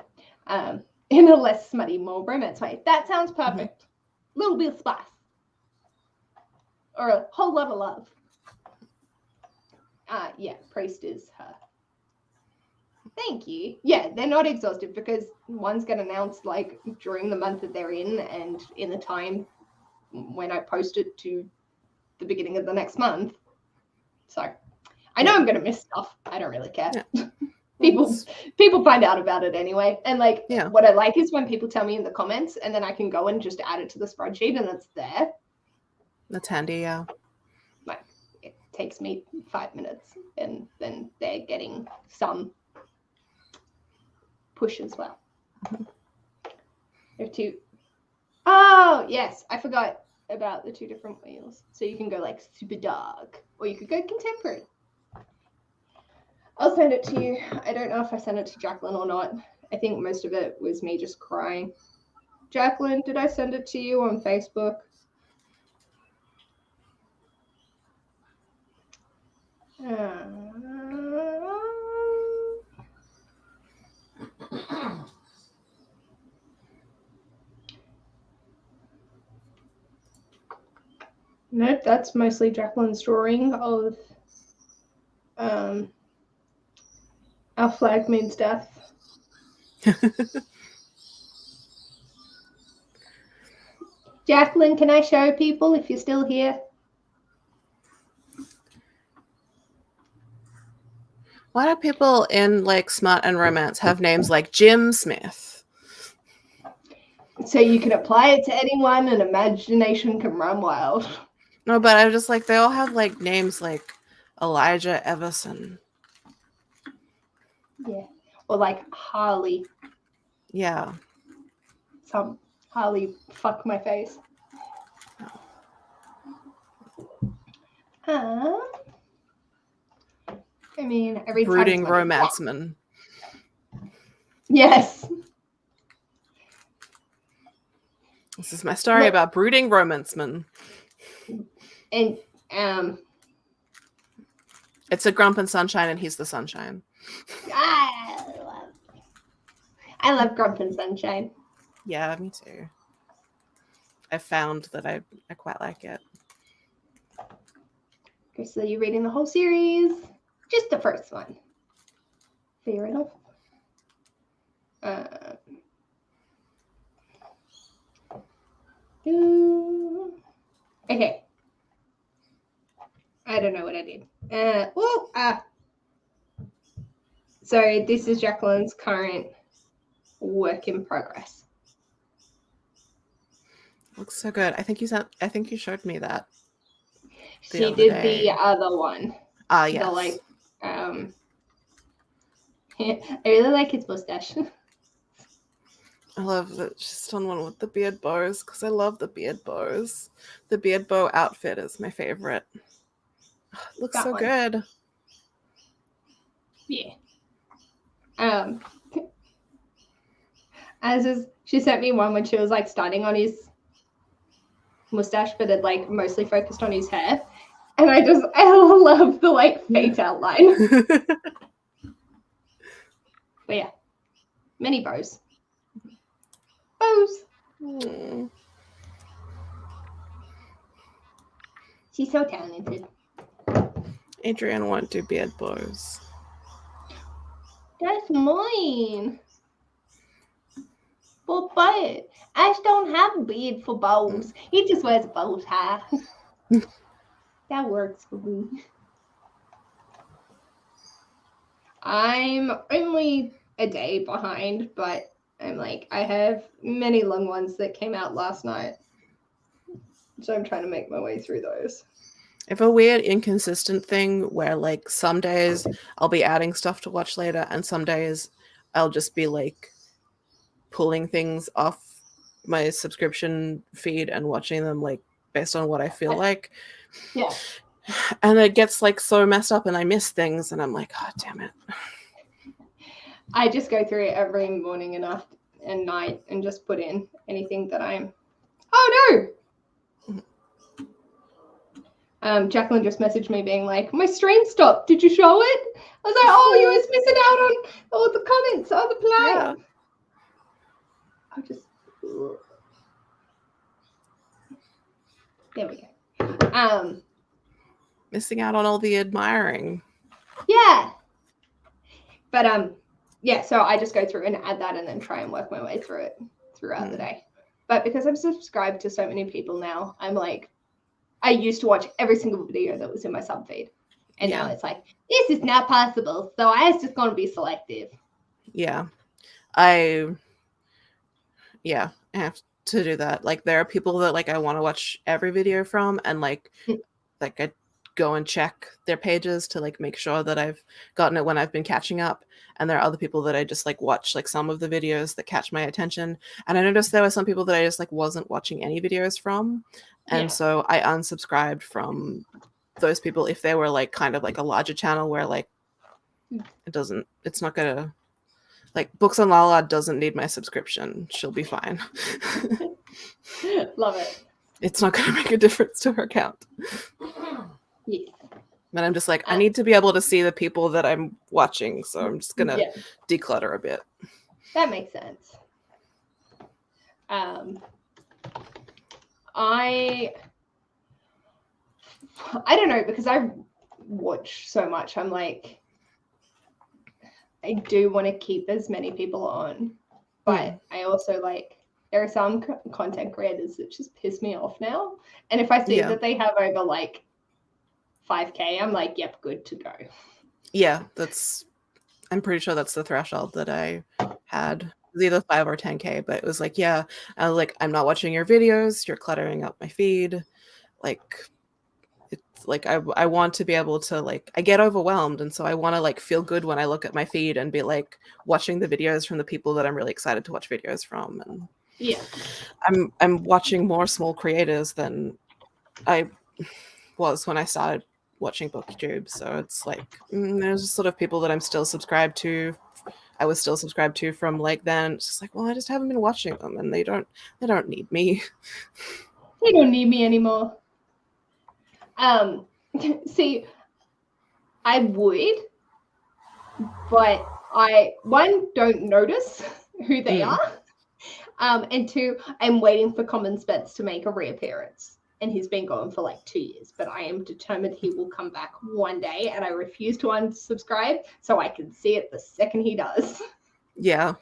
In a less smutty, more romance way. That sounds perfect. Mm-hmm. Little bit of spice. Or a whole lot of love. Yeah, Priest is her. Thank you. Yeah, they're not exhaustive because one's get announced like during the month that they're in and in the time when I post it to the beginning of the next month. So I know I'm going to miss stuff. I don't really care. Yeah. People find out about it anyway. And like what I like is when people tell me in the comments and then I can go and just add it to the spreadsheet and it's there. That's handy, yeah. Like it takes me 5 minutes and then they're getting some push as well. There are 2. Oh, yes. I forgot about the 2 different wheels. So you can go like super dark or you could go contemporary. I'll send it to you. I don't know if I sent it to Jacqueline or not. I think most of it was me just crying. Jacqueline, did I send it to you on Facebook? Nope, that's mostly Jacqueline's drawing of Our Flag Means Death. Jacqueline, can I show people if you're still here? Why do people in like smart and romance have names like Jim Smith? So you can apply it to anyone and imagination can run wild. No, but I just like they all have like names like Elijah Everson. Yeah. Or like Harley. Yeah. Some Harley fuck my face. I mean, every Brooding time romanceman. Yes. This is my story about brooding romanceman. And it's a Grump and Sunshine, and he's the sunshine. I love Grump and Sunshine. Yeah, me too. I found that I quite like it. Okay, so you're reading the whole series, just the first one. Fair enough. Okay. I don't know what I did. So this is Jacqueline's current work in progress. Looks so good. I think you showed me that. She did the other one. Yes. The like I really like his mustache. I love that she's done one with the beard bows because I love the beard bows. The beard bow outfit is my favorite. It looks so good. Yeah. She sent me one when she was like starting on his mustache, but it like mostly focused on his hair. And I love the like fate outline. But yeah. Many bows. Bows. She's so talented. Adrienne won't do beard bows. That's mine. But Ash don't have a beard for bows. He just wears a bow tie. That works for me. I'm only a day behind, but I have many long ones that came out last night. So I'm trying to make my way through those. I have a weird inconsistent thing where like some days I'll be adding stuff to watch later and some days I'll just be like pulling things off my subscription feed and watching them like based on what I feel like. Yeah. And it gets like so messed up and I miss things and I'm like, oh, damn it. I just go through it every morning and night and just put in anything that oh no! Jacqueline just messaged me being like, my stream stopped. Did you show it? I was like, oh, you was missing out on all the comments on the play. Yeah. I'll just... There we go. Missing out on all the admiring. Yeah. But, yeah, so I just go through and add that and then try and work my way through it throughout the day. But because I'm subscribed to so many people now, I'm like, I used to watch every single video that was in my sub feed. And now it's like, this is not possible. So I was just going to be selective. Yeah. I have to do that. Like there are people that like I want to watch every video from and like I go and check their pages to like make sure that I've gotten it when I've been catching up. And there are other people that I just like watch like some of the videos that catch my attention. And I noticed there were some people that I just like wasn't watching any videos from. And so I unsubscribed from those people if they were like kind of like a larger channel where like it's not gonna like Books on Lala doesn't need my subscription. She'll be fine. Love it. It's not gonna make a difference to her account. Yeah. And I'm just like, I need to be able to see the people that I'm watching, so I'm just gonna declutter a bit. That makes sense. I don't know, because I watch so much. I'm like, I do want to keep as many people on, but I also like there are some content creators that just piss me off now. And if I see that they have over like 5K, I'm like, yep, good to go. Yeah, I'm pretty sure that's the threshold that I had. It was either 5 or 10K, but it was like, yeah, I was like, I'm not watching your videos. You're cluttering up my feed. Like, it's like, I want to be able to, like, I get overwhelmed. And so I want to like feel good when I look at my feed and be like watching the videos from the people that I'm really excited to watch videos from. And yeah, I'm watching more small creators than I was when I started watching BookTube. So it's like, there's sort of people that I'm still subscribed to. I was still subscribed to from like then. It's just like, well, I just haven't been watching them, and they don't need me. They don't need me anymore. See, I would, but I, one, don't notice who they are. And two, I'm waiting for Common Spence to make a reappearance. And he's been gone for like 2 years, but I am determined he will come back one day, and I refuse to unsubscribe so I can see it the second he does. Yeah.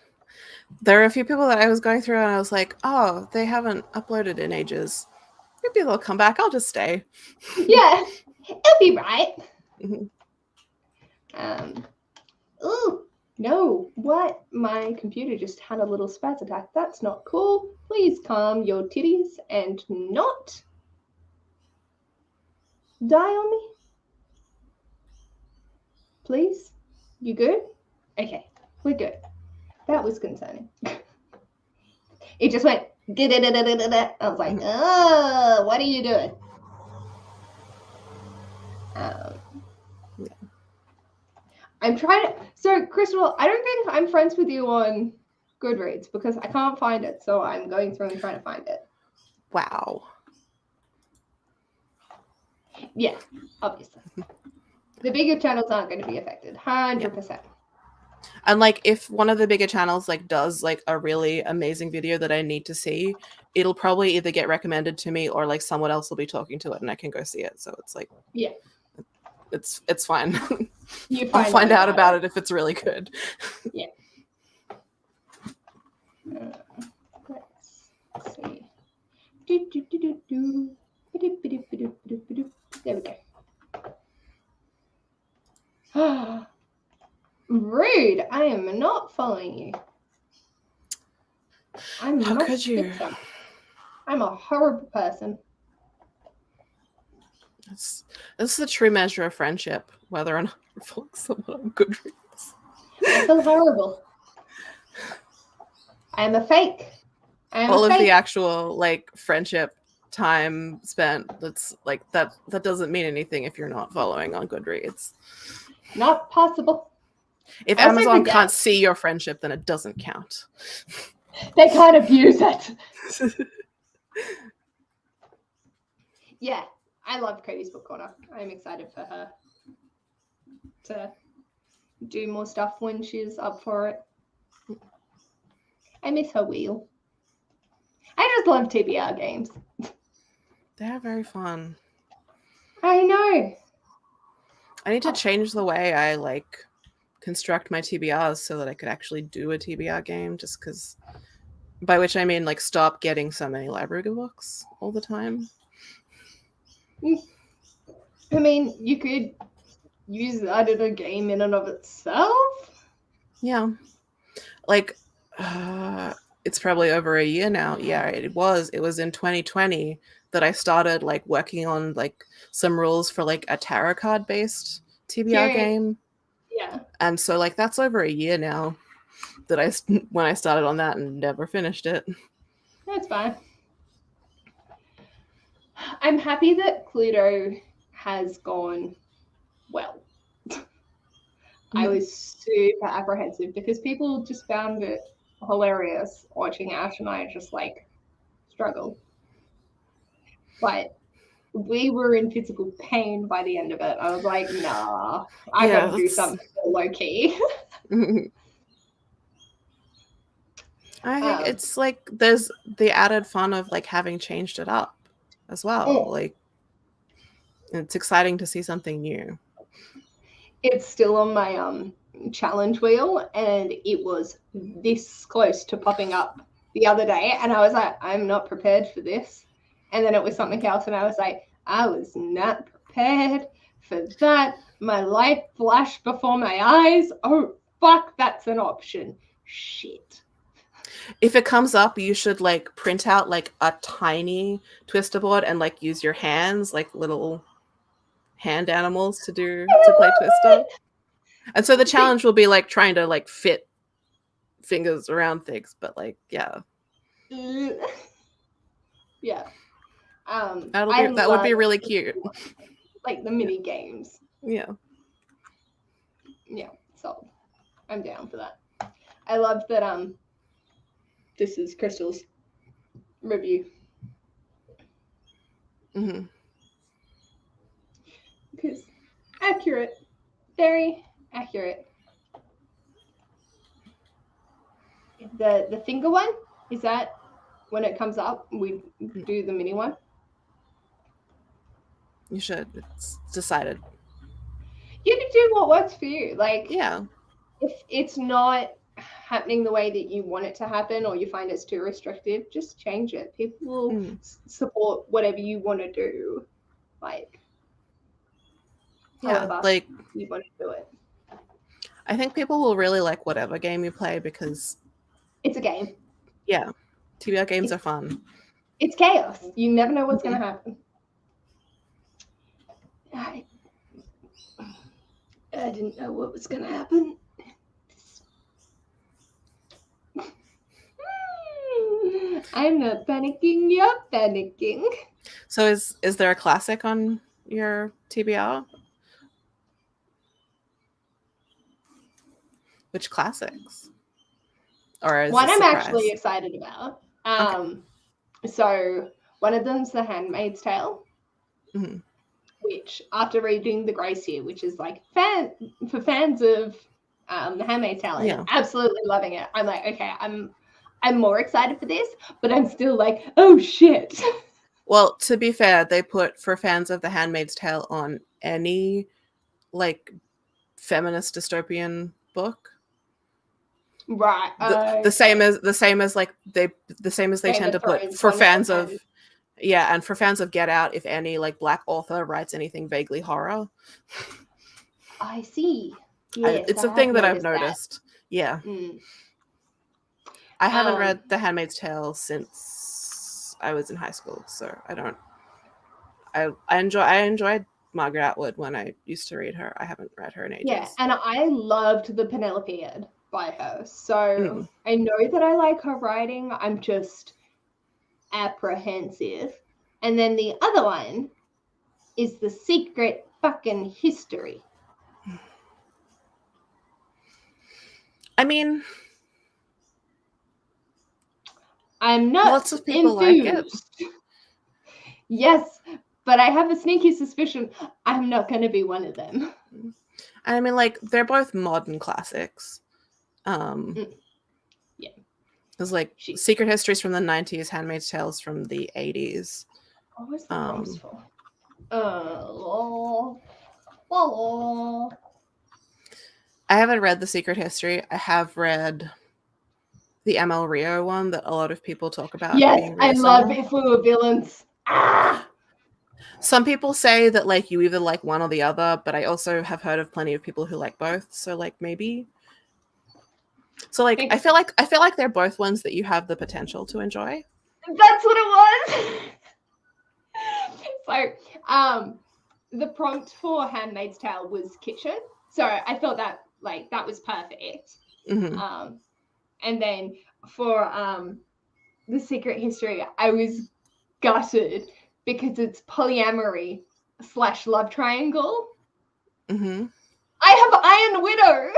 There are a few people that I was going through and I was like, oh, they haven't uploaded in ages. Maybe they'll come back. I'll just stay. Yeah, it'll be right. Oh, no, what? My computer just had a little spaz attack. That's not cool. Please calm your titties and not die on me. Please? You good? Okay, we're good. That was concerning. It just went. I was like, oh, what are you doing? I'm trying to. So, Crystal, I don't think I'm friends with you on Goodreads because I can't find it. So I'm going through and trying to find it. Wow. Yeah, obviously. The bigger channels aren't going to be affected. 100%. Yeah. And like, if one of the bigger channels like does like a really amazing video that I need to see, it'll probably either get recommended to me or like someone else will be talking to it and I can go see it. So it's like, yeah, it's fine. I'll find out about it if it's really good. Yeah. Let's see. There we go. Rude. I am not following you. How could you? I'm a horrible person. This is the true measure of friendship, whether or not you're following someone on Goodreads. I feel horrible. I'm a fake. All of the actual like friendship time spent, that's like that doesn't mean anything if you're not following on Goodreads. Not possible. If Amazon can't see your friendship, then it doesn't count. They can't abuse it. Yeah, I love Cody's Book Corner. I'm excited for her to do more stuff when she's up for it. I miss her wheel. I just love TBR games. They're very fun. I know. I need to change the way I like construct my TBRs so that I could actually do a TBR game, just because, by which I mean like stop getting so many library books all the time. I mean, you could use that in a game in and of itself. Yeah. Like, it's probably over a year now. Yeah, it was in 2020 that I started like working on like some rules for like a tarot card based TBR game. Yeah. And so like that's over a year now that when I started on that and never finished it. That's fine. I'm happy that Cluedo has gone well. I was super apprehensive because people just found it hilarious watching Ash and I just like struggle. But we were in physical pain by the end of it. I was like, nah, I gotta do something low key. I think it's like there's the added fun of like having changed it up as well. Like it's exciting to see something new. It's still on my challenge wheel, and it was this close to popping up the other day, and I was like, I'm not prepared for this. And then it was something else, and I was like, I was not prepared for that. My light flashed before my eyes. Oh, fuck, that's an option. Shit. If it comes up, you should like print out like a tiny twister board and like use your hands, like little hand animals to play Twister. And so the challenge will be like trying to like fit fingers around things, but like yeah. Yeah. That would be really cute. Like the mini games. Yeah. Yeah, so I'm down for that. I love that this is Crystal's review. Mm-hmm. Because accurate. Very accurate. The finger one, is that when it comes up, we do the mini one? You should. It's decided. You can do what works for you. Like, yeah. If it's not happening the way that you want it to happen, or you find it's too restrictive, just change it. People will support whatever you want to do. Like, however like you want to do it. I think people will really like whatever game you play because it's a game. Yeah. TBR games are fun. It's chaos. You never know what's going to happen. I didn't know what was going to happen. I'm not panicking. You're panicking. So is there a classic on your TBR? Which classics? Or is one I'm actually excited about. Okay. So one of them's The Handmaid's Tale, which after reading The Grace Year, which is like for fans of The Handmaid's Tale, and absolutely loving it. I'm like, okay, I'm more excited for this, but I'm still like, oh shit. Well, to be fair, they put for fans of The Handmaid's Tale on any like feminist dystopian book. Right. The same as like they tend to put for fans of and for fans of Get Out, if any like Black author writes anything vaguely horror. I see. Yes, it's a thing that I've noticed. Yeah. I haven't read The Handmaid's Tale since I was in high school, so I don't. I enjoyed Margaret Atwood when I used to read her. I haven't read her in ages. Yeah, and I loved the Penelope Ed by her. So I know that I like her writing. I'm just apprehensive. And then the other one is The Secret Fucking History. I mean, I'm not lots of people enthused. like it. Yes, but I have a sneaky suspicion I'm not going to be one of them. I mean, like, they're both modern classics. Yeah. It's like Secret Histories from the 90s, Handmaid's Tales from the 80s. What was the prompts for? Oh. I haven't read The Secret History. I have read the ML Rio one that a lot of people talk about. Yes, I love If We Were Villains. Some people say that like you either like one or the other, but I also have heard of plenty of people who like both. So like maybe. So like I feel like they're both ones that you have the potential to enjoy. That's what it was. So the prompt for Handmaid's Tale was kitchen. So I thought that like that was perfect. And then for The Secret History, I was gutted because it's polyamory / love triangle. I have Iron Widow.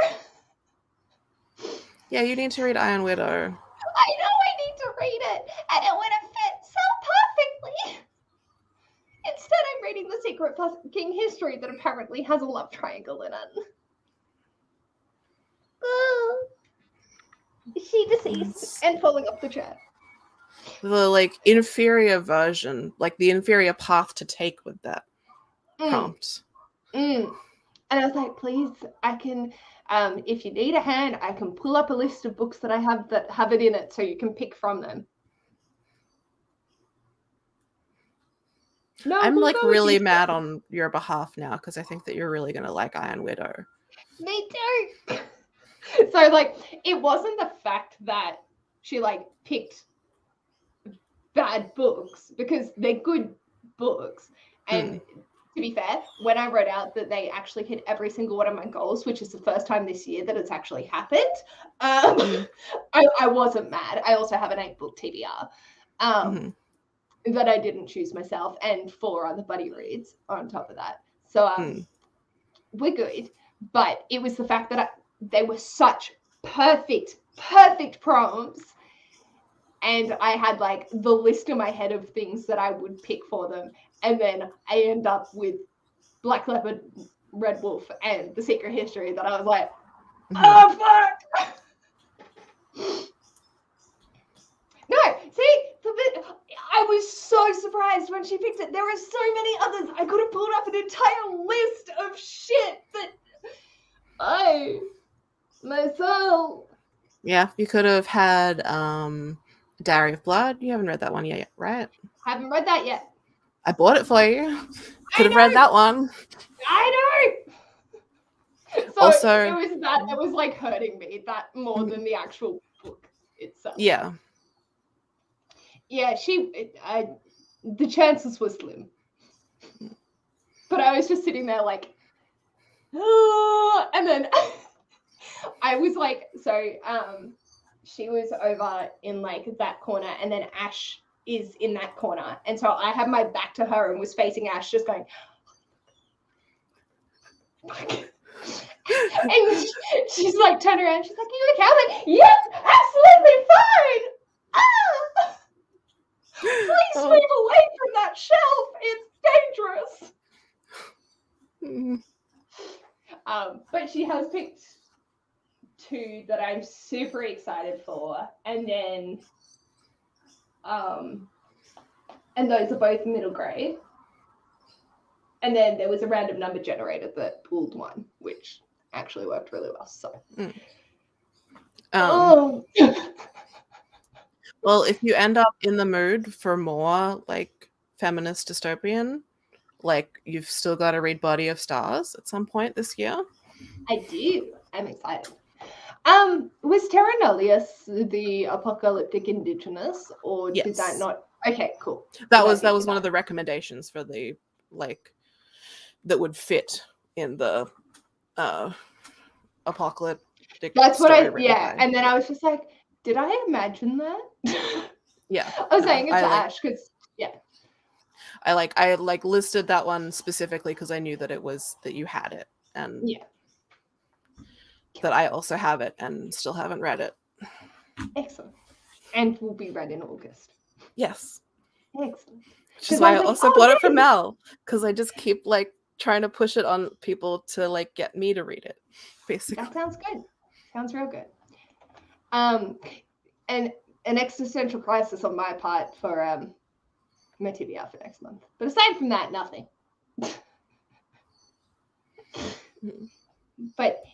Yeah, you need to read Iron Widow. I know I need to read it, and it would have fit so perfectly. Instead, I'm reading The Secret Fucking History that apparently has a love triangle in it. Is she deceased and falling off the chair? The like inferior version, like the inferior path to take with that prompt. And I was like, please, I can, if you need a hand, I can pull up a list of books that I have that have it in it so you can pick from them. No, I'm we'll like go with really you. mad on your behalf now because I think that you're really gonna like Iron Widow. Me too. So like, it wasn't the fact that she like picked bad books, because they're good books. And to be fair, when I wrote out that they actually hit every single one of my goals, which is the first time this year that it's actually happened, I wasn't mad. I also have an 8-book TBR that I didn't choose myself, and 4 other buddy reads on top of that. So we're good. But it was the fact that they were such perfect prompts. And I had like the list in my head of things that I would pick for them. And then I end up with Black Leopard, Red Wolf, and The Secret History that I was like, oh, fuck. No, see, I was so surprised when she picked it. There were so many others. I could have pulled up an entire list of shit that I myself. Yeah, you could have had Diary of Blood. You haven't read that one yet, right? Haven't read that yet. I bought it for you. Could have read that one. I know. So Also, it was that was like hurting me, that more than the actual book itself. Yeah. Yeah, the chances were slim. But I was just sitting there like, and then I was like, so she was over in like that corner, and then Ash is in that corner. And so I had my back to her and was facing Ash, just going, and she's like turned around, she's like, you okay? I was like, yes, absolutely fine. Ah! Please move away from that shelf. It's dangerous. But she has picked 2 that I'm super excited for, and then and those are both middle grade. And then there was a random number generator that pulled one, which actually worked really well. So well, if you end up in the mood for more like feminist dystopian, like you've still got to read Body of Stars at some point this year. I do. I'm excited. Was Terra Nullius the apocalyptic indigenous, or did that not? Okay, cool. That was one of the recommendations for the like that would fit in the apocalyptic. That's what and then I was just like, did I imagine that? Yeah. I was saying it to Ash because I listed that one specifically because I knew that it was that you had it, and that I also have it and still haven't read it. Excellent. And will be read in August. Yes. Excellent. Which is why I also bought it for Mel, because I just keep like trying to push it on people to like get me to read it. Basically. That sounds good. Sounds real good. And an existential crisis on my part for my TBR for next month. But aside from that, nothing. But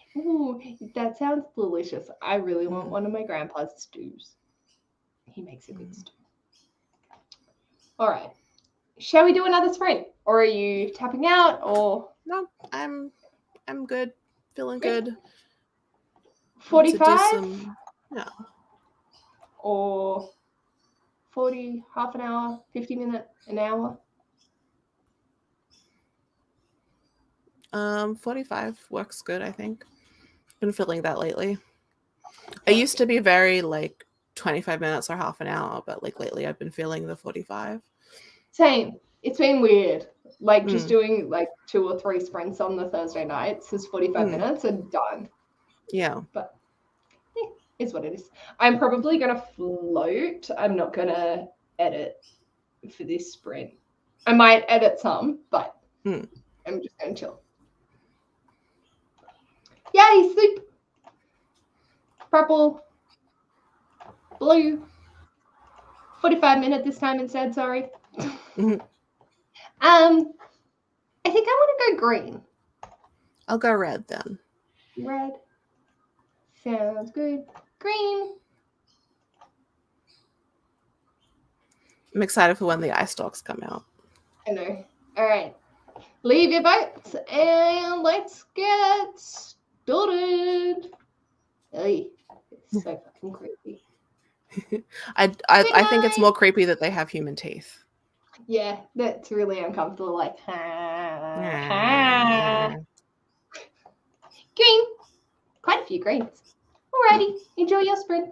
that sounds delicious. I really want one of my grandpa's stews. He makes a good stew. All right. Shall we do another sprint? Or are you tapping out? Or no, I'm good. Feeling good. 45? Yeah. Or 40, half an hour, 50 minutes, an hour? 45 works good, I think. Been feeling that lately. I used to be very like 25 minutes or half an hour, but like lately I've been feeling the 45. Same. It's been weird. Like just doing like 2 or 3 sprints on the Thursday nights is 45 minutes and done. Yeah. But is what it is. I'm probably going to float. I'm not going to edit for this sprint. I might edit some, but I'm just going to chill. Yay, sleep. Purple. Blue. 45 minutes this time instead, sorry. I think I want to go green. I'll go red then. Red. Sounds good. Green. I'm excited for when the eye stalks come out. I know. All right. Leave your votes and let's get started. Hey, it's so fucking creepy. I think it's more creepy that they have human teeth. Yeah, that's really uncomfortable. Like, green. Quite a few greens. Alrighty, enjoy your sprint.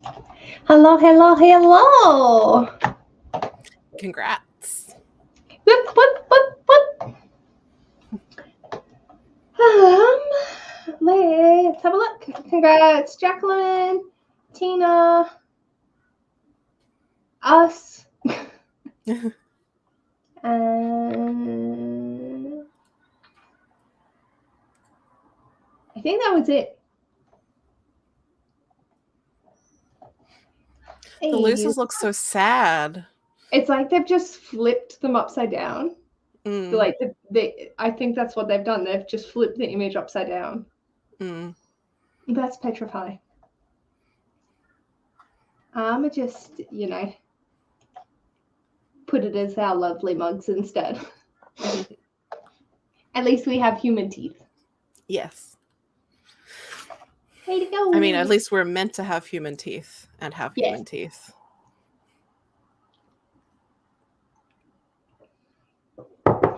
Hello, hello, hello. Congrats. Whoop, whoop, whoop, whoop. Let's have a look. Congrats, Jacqueline, Tina, us, and I think that was it. The Hey. losers look so sad. It's like they've just flipped them upside down. Mm. Like I think that's what they've done. They've just flipped the image upside down. Mm. That's petrifying. I'm just, put it as our lovely mugs instead. At least we have human teeth. Yes. Way to go. I mean, at least we're meant to have human teeth and have human teeth.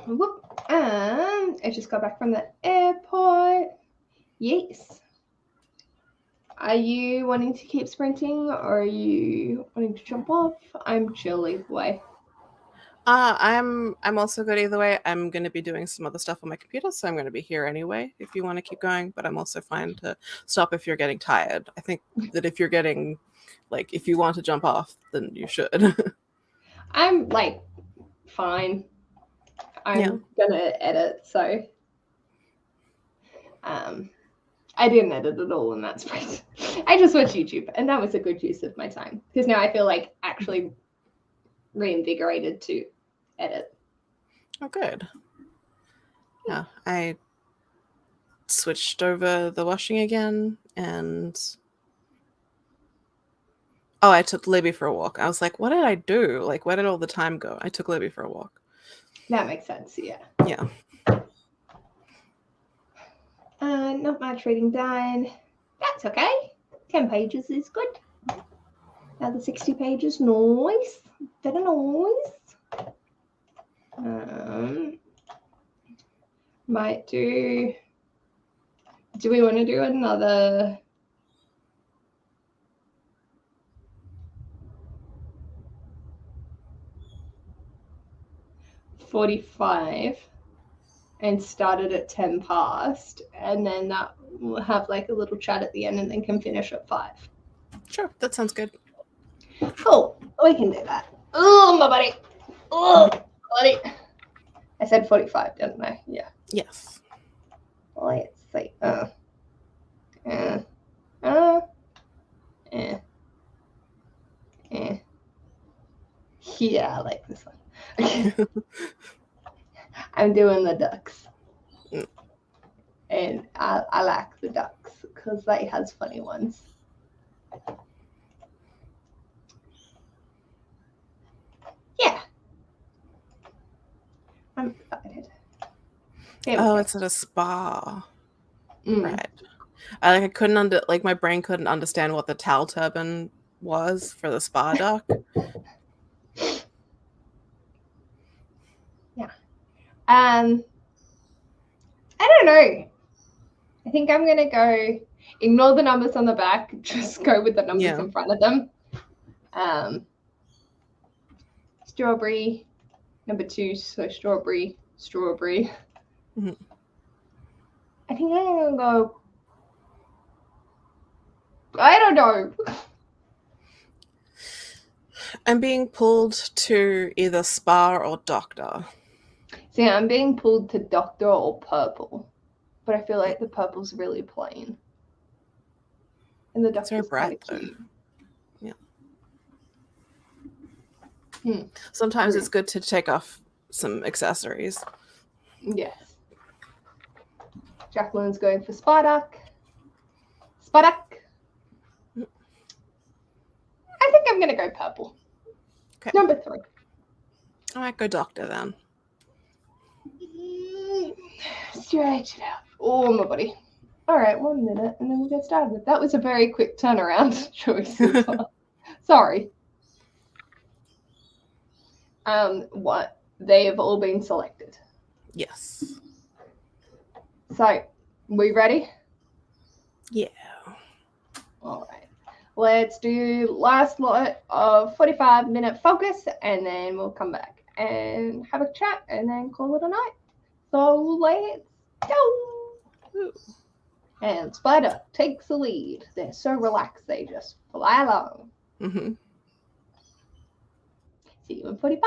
Whoop. I just got back from the airport. Yes. Are you wanting to keep sprinting or are you wanting to jump off? I'm chill either way. I'm also good either way. I'm going to be doing some other stuff on my computer, so I'm going to be here anyway if you want to keep going, but I'm also fine to stop if you're getting tired. I think that if you're getting, like, if you want to jump off, then you should. I'm, fine. I'm going to edit, so... I didn't edit at all in that sprint. I just watched YouTube, and that was a good use of my time, because now I feel, actually reinvigorated to edit. Oh, good. Yeah, I switched over the washing again, and I took Libby for a walk. I was like, what did I do? Like, where did all the time go? I took Libby for a walk. That makes sense, yeah. Yeah. Not much reading done. That's okay. 10 pages is good. Another 60 pages, nice. Very nice. Might do we want to do another .45 and start it at 10 past, and then that we'll have a little chat at the end and then can finish at 5. Sure, that sounds good. Cool, we can do that. Oh, my buddy. Oh, buddy. I said 45, didn't I? Yeah. Yes. Let's see. Yeah, I like this one. I'm doing the ducks. And I like the ducks because they has funny ones. Yeah. I'm excited. It's at a spa. Right. I couldn't my brain couldn't understand what the towel turban was for the spa duck. Yeah. I don't know. I think I'm gonna go ignore the numbers on the back, just go with the numbers in front of them. Strawberry, number 2, so strawberry. Mm-hmm. I think I'm gonna go. I don't know. I'm being pulled to either spa or doctor. See, I'm being pulled to doctor or purple, but I feel like the purple's really plain, and the doctor's kind of cute. Yeah. Sometimes it's good to take off some accessories. Yes. Jacqueline's going for Sparduck. Sparduck. I think I'm going to go purple. Okay. Number 3. I might go doctor then. Stretch it out. Oh, my buddy. All right, 1 minute, and then we'll get started. That was a very quick turnaround choice as well. Sorry. What? They have all been selected. Yes. So, we ready? Yeah. All right. let's do last lot of 45-minute focus, and then we'll come back and have a chat, and then call it a night. So let's go. Ooh. And Spider takes the lead. They're so relaxed, they just fly along. Mm-hmm. See you in 45.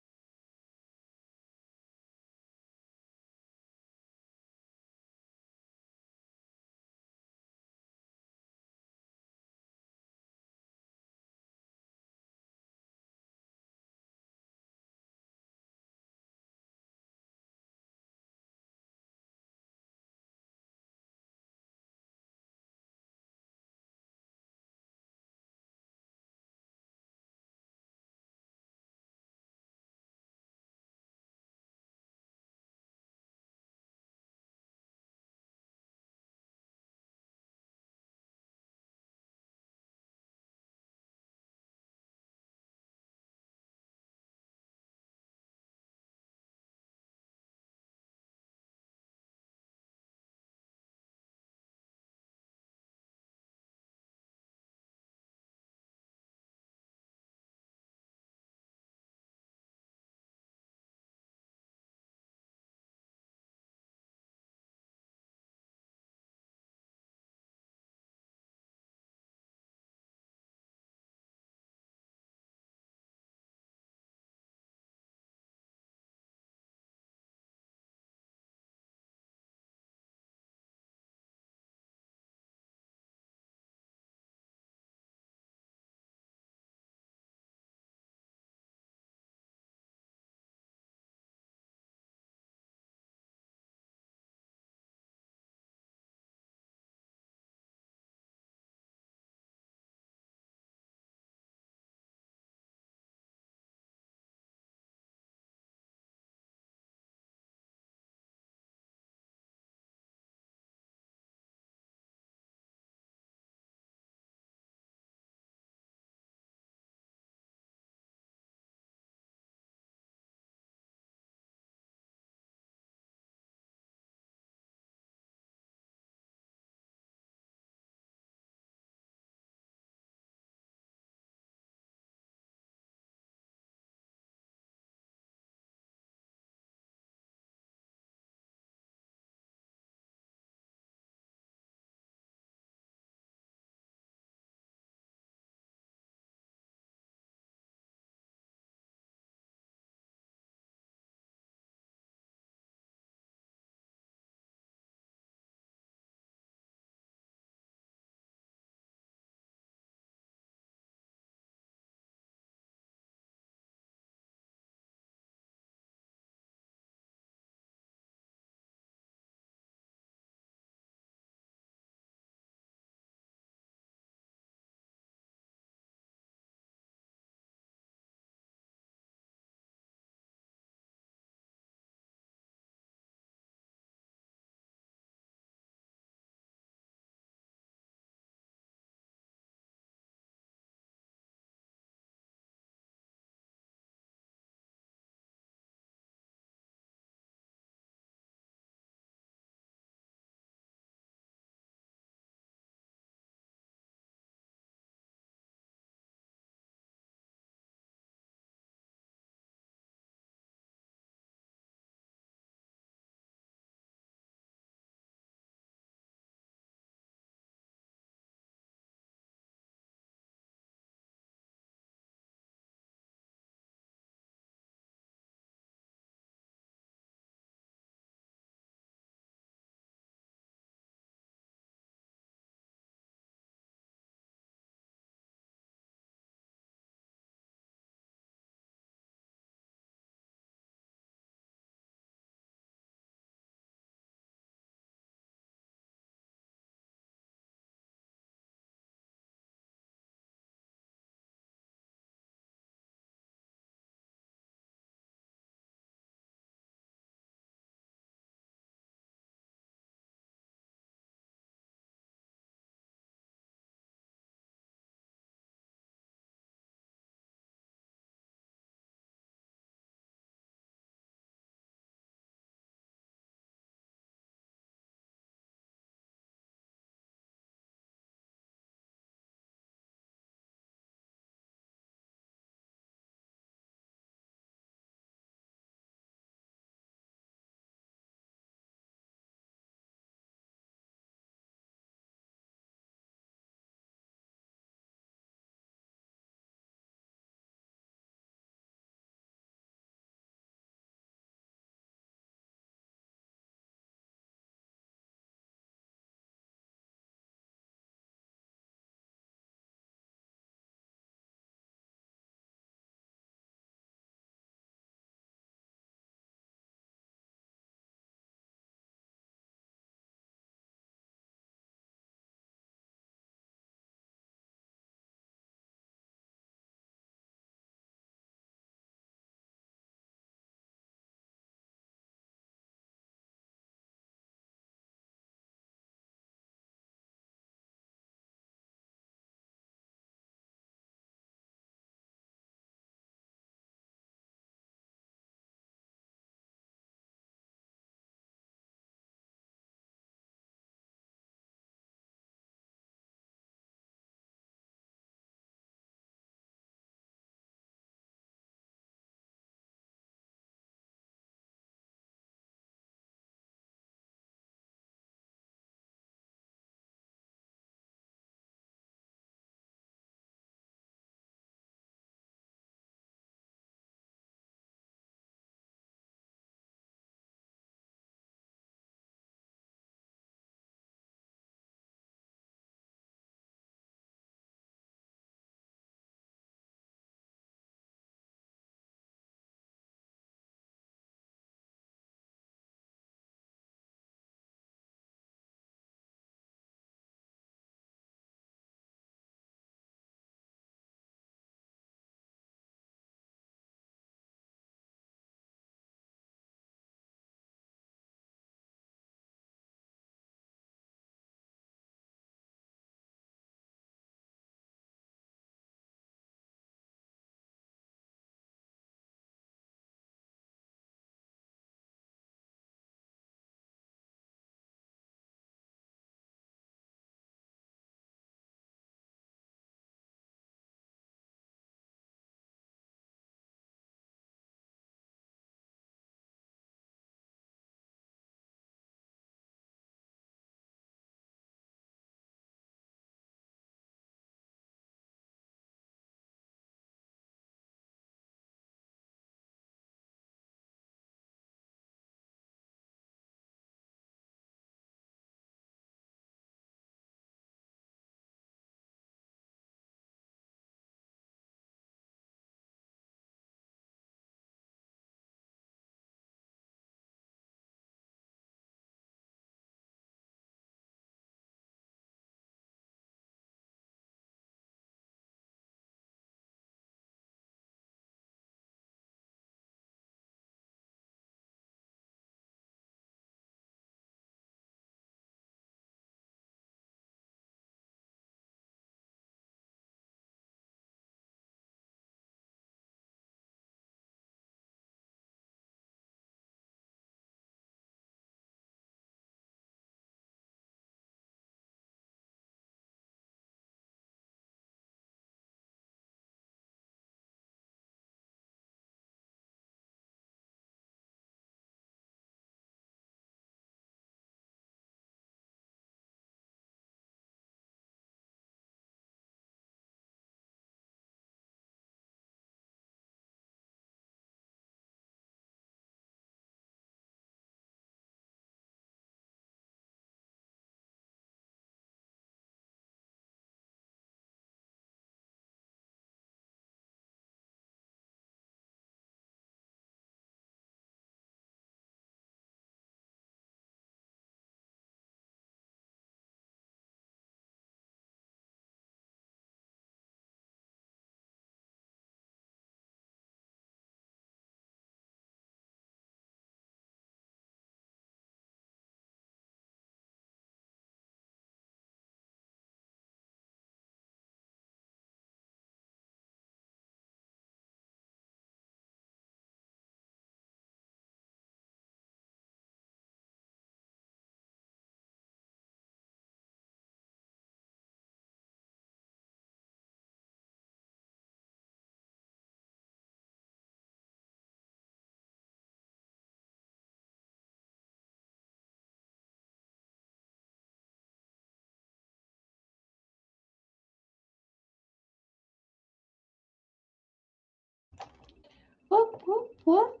Whoop, whoop, whoop.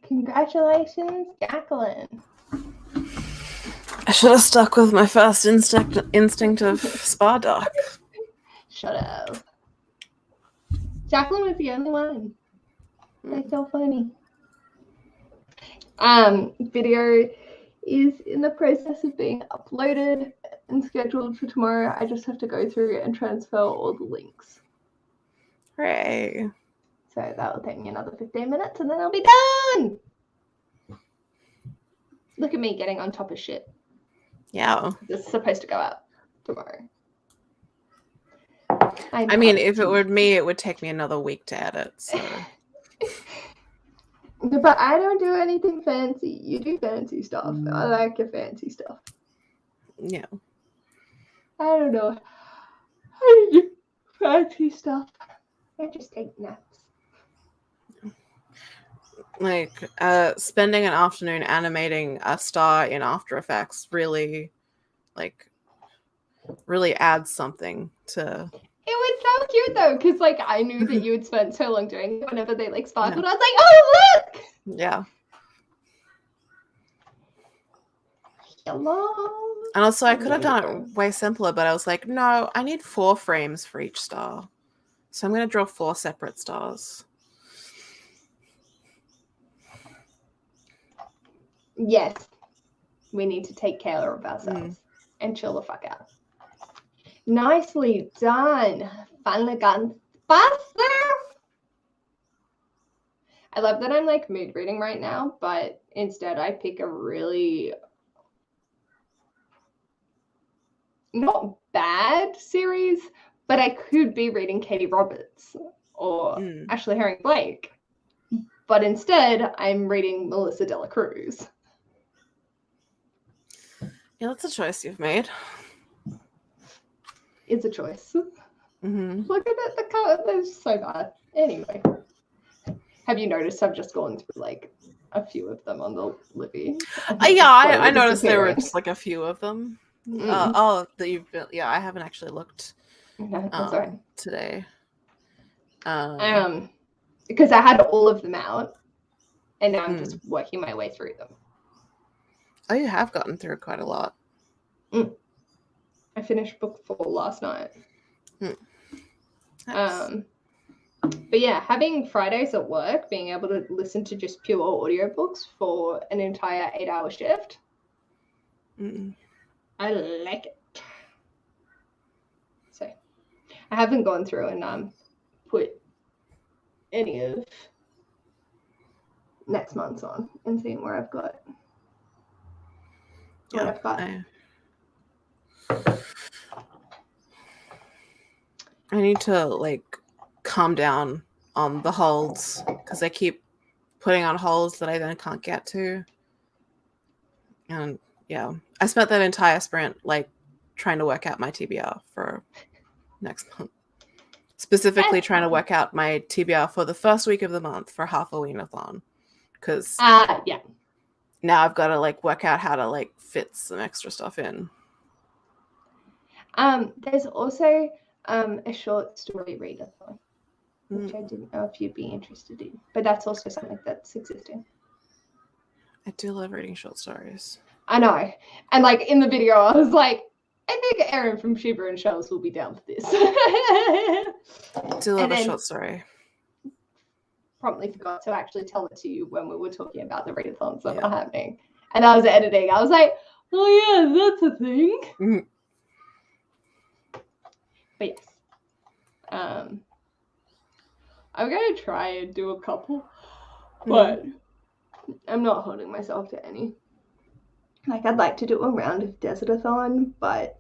Congratulations, Jacqueline. I should have stuck with my first instinct of spa doc. Shut up. Jacqueline was the only one. That's so funny. Video is in the process of being uploaded and scheduled for tomorrow. I just have to go through and transfer all the links. Hooray. So that will take me another 15 minutes and then I'll be done. Look at me getting on top of shit. Yeah. This is supposed to go out tomorrow. I mean, if it were me, it would take me another week to edit. So. But I don't do anything fancy. You do fancy stuff. I like your fancy stuff. Yeah. I don't know. I do fancy stuff. I just take naps. Like, spending an afternoon animating a star in After Effects really adds something to... It was so cute though, because like I knew that you had spent so long doing it. Whenever they like sparkled, I was like, oh look! Yeah. Hello. And also, I could have done it way simpler, but I was like, no, I need 4 frames for each star. So I'm going to draw 4 separate stars. Yes. We need to take care of ourselves and chill the fuck out. Nicely done. Finally gotten faster. I love that I'm like mood reading right now, but instead I pick a really not bad series, but I could be reading Katie Roberts or Ashley Herring Blake. But instead I'm reading Melissa Dela Cruz. Yeah, that's a choice you've made. It's a choice. Mm-hmm. Look at it, the color, they're so bad. Anyway, have you noticed I've just gone through like a few of them on the Libby? Yeah, I noticed there were just like a few of them. That you've been, yeah, I haven't actually looked today. Because I had all of them out, and now I'm just working my way through them. Oh, you have gotten through quite a lot. I finished book 4 last night. Nice. But yeah, having Fridays at work, being able to listen to just pure audiobooks for an entire 8-hour shift, I like it. So I haven't gone through and put any of next month's on and seeing where I've got what I've got. I need to like calm down on the holds because I keep putting on holds that I then can't get to. And yeah, I spent that entire sprint like trying to work out my TBR for next month. Specifically trying to work out my TBR for the first week of the month for half a week-a-thon. Because now I've got to like work out how to like fit some extra stuff in. There's also a short story readathon, which I didn't know if you'd be interested in, but that's also something that's existing. I do love reading short stories. I know, and like in the video, I was like, I think Erin from Shiver and Shells will be down for this. I do love a short story. Promptly forgot to actually tell it to you when we were talking about the readathons that were happening, and I was editing. I was like, oh yeah, that's a thing. But yes, I'm going to try and do a couple, but I'm not holding myself to any. Like, I'd like to do a round of Desertathon, but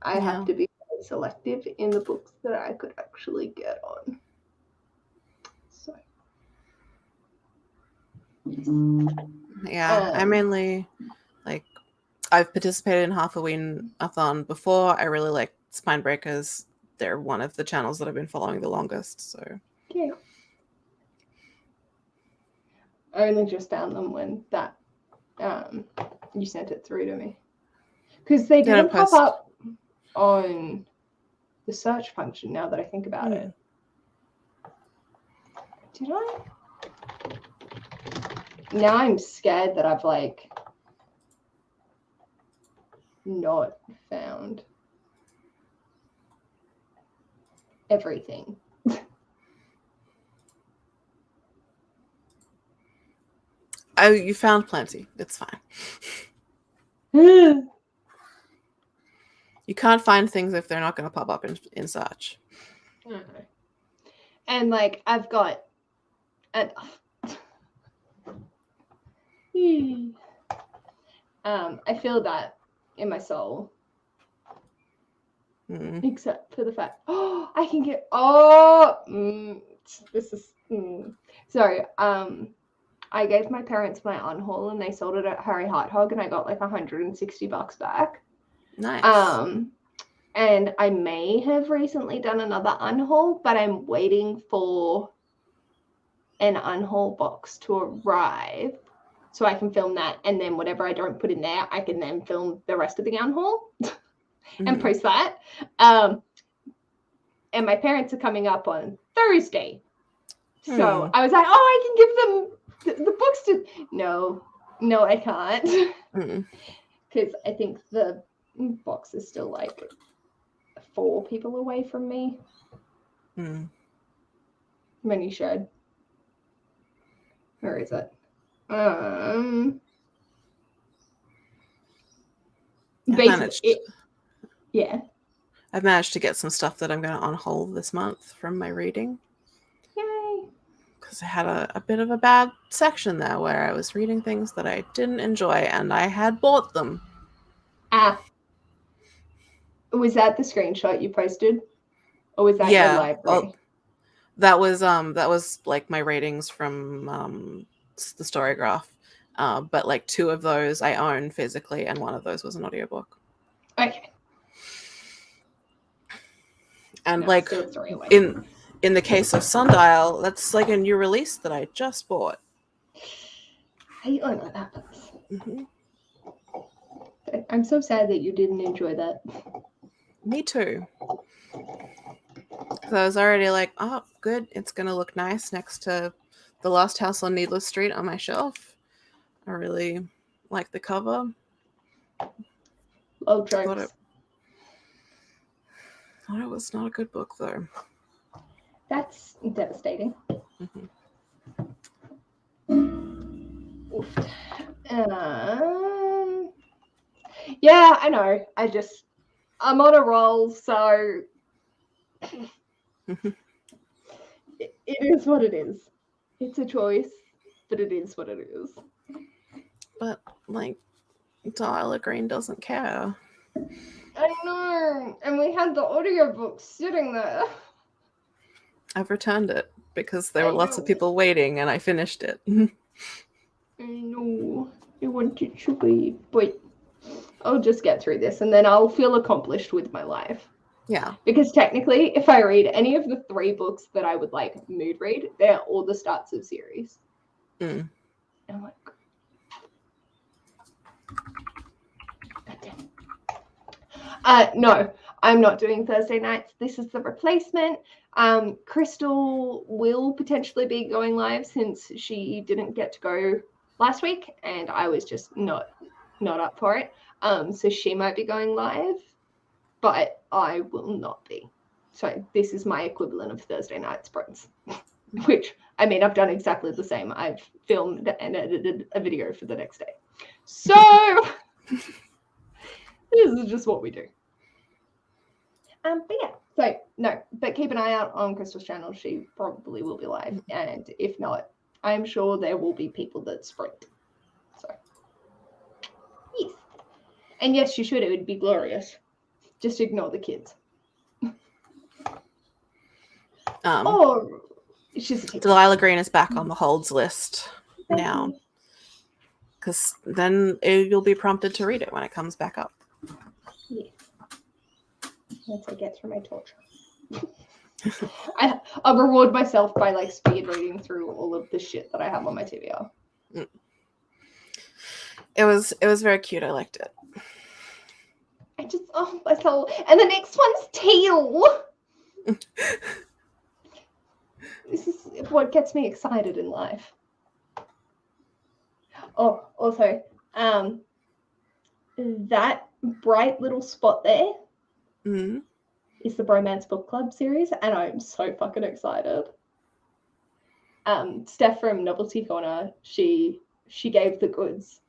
I have to be very selective in the books that I could actually get on. So. Yeah, I mainly, like, I've participated in Half a Ween-a-thon before. I really like Spine Breakers. They're one of the channels that I've been following the longest, so. Okay. I only just found them when that you sent it through to me. Because they didn't pop up on the search function now that I think about it. Did I? Now I'm scared that I've like not found everything. Oh, you found plenty. It's fine. And You can't find things if they're not going to pop up in search. like I've got enough. I feel that in my soul. Except for the fact, I can get, this is, so, I gave my parents my unhaul and they sold it at Harry Hot Hog and I got like $160 back. Nice. And I may have recently done another unhaul, but I'm waiting for an unhaul box to arrive so I can film that. And then whatever I don't put in there, I can then film the rest of the unhaul and post that. And my parents are coming up on Thursday. So I was like, I can give them the books to... No, I can't. Because I think the box is still like 4 people away from me. Mini shed. Where is it? Yeah. I've managed to get some stuff that I'm going to unhaul this month from my reading. Yay. Because I had a bit of a bad section there where I was reading things that I didn't enjoy and I had bought them. Was that the screenshot you posted? Or was that your library? Well, that was like my ratings from the Storygraph. But like 2 of those I own physically and 1 of those was an audiobook. Okay. And like in the case of Sundial, that's like a new release that I just bought. I hate when that happens. I'm so sad that you didn't enjoy that. Me too. So I was already like, oh, good. It's going to look nice next to The Last House on Needless Street on my shelf. I really like the cover. Love jokes. Thought it was not a good book, though. That's devastating. Yeah, I know. I'm on a roll, so it is what it is. It's a choice, but it is what it is. But, like, Tyler Green doesn't care. I know. And we had the audiobook sitting there. I've returned it because there were lots of people waiting and I finished it. I know. I wanted to leave, but I'll just get through this and then I'll feel accomplished with my life. Yeah. Because technically, if I read any of the 3 books that I would like mood read, they're all the starts of series. And I'm like, no, I'm not doing Thursday nights. This is the replacement. Crystal will potentially be going live since she didn't get to go last week and I was just not up for it. So she might be going live, but I will not be. So this is my equivalent of Thursday night sprints, which, I mean, I've done exactly the same. I've filmed and edited a video for the next day. So this is just what we do. But yeah, so no, but keep an eye out on Crystal's channel. She probably will be live. And if not, I'm sure there will be people that sprint. So, yes. And yes, you should. It would be glorious. Just ignore the kids. Or she's a teacher. Delilah Green is back on the holds list now. Because then you'll be prompted to read it when it comes back up. Yeah. Once I get through my torture. I'll reward myself by like speed reading through all of the shit that I have on my TBR. It was very cute. I liked it. My soul. And the next one's Teal. This is what gets me excited in life. Oh, also, that bright little spot there Mm. is the Bromance Book Club series, and I'm so fucking excited. Steph from Novelty Corner, she gave the goods,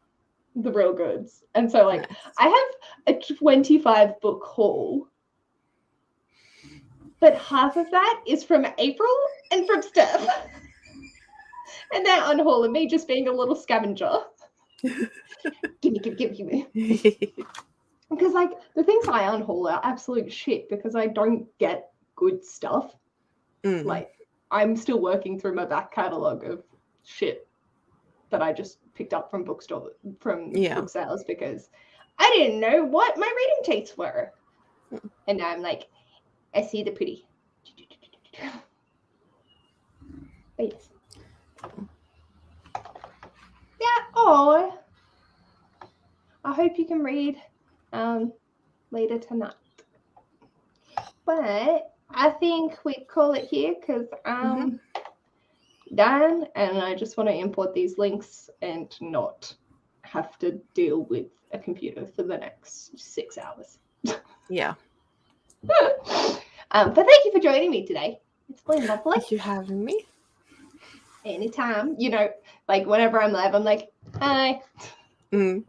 the real goods, and so like Nice. I have a 25 book haul, but half of that is from April and from Steph, and they're unhaul and me just being a little scavenger. Give me. Because like the things I unhaul are absolute shit because I don't get good stuff. Mm. Like I'm still working through my back catalogue of shit that I just picked up from book sales because I didn't know what my reading tastes were. And now I'm like, I see the pretty. But yes. Yeah, oh. I hope you can read later tonight. But I think we call it here because I'm done and I just want to import these links and not have to deal with a computer for the next 6 hours. Yeah. But thank you for joining me today. It's been lovely. Thank you for having me. Anytime. You know, like whenever I'm live, I'm like, hi. Mm.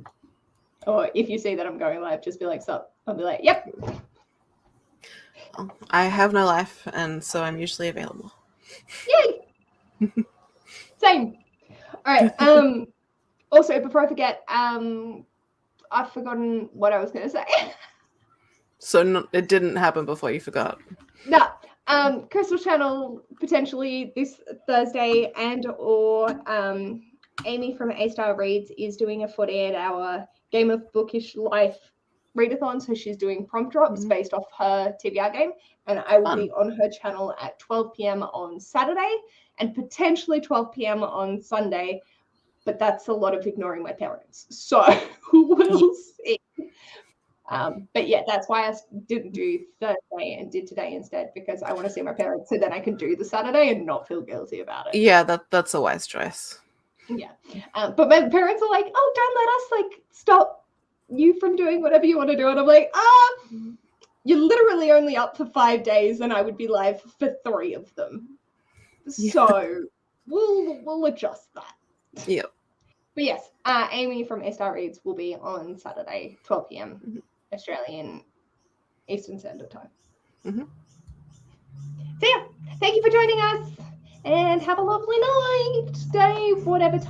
Or if you see that I'm going live, just be like, sup. I'll be like, yep. I have no life, and so I'm usually available. Yay! Same. All right. Also, before I forget, I've forgotten what I was going to say. So it didn't happen before you forgot. No. Crystal Channel potentially this Thursday, and or Amy from A Star Reads is doing a 48-hour Game of Bookish Life readathon, so she's doing prompt drops based off her TBR game, and I will be on her channel at 12 p.m. on Saturday and potentially 12 p.m. on Sunday, but that's a lot of ignoring my parents, so we'll see. But yeah, that's why I didn't do Thursday and did today instead, because I want to see my parents so then I can do the Saturday and not feel guilty about it. Yeah, that's a wise choice. Yeah. But my parents are like, oh, don't let us like stop you from doing whatever you want to do. And I'm like, you're literally only up for 5 days and I would be live for 3 of them. Yeah. So we'll adjust that. Yep. But yes, Amy from A Star Reads will be on Saturday, 12 p.m. Australian Eastern Standard Time. So yeah, thank you for joining us and have a lovely night, day, whatever time.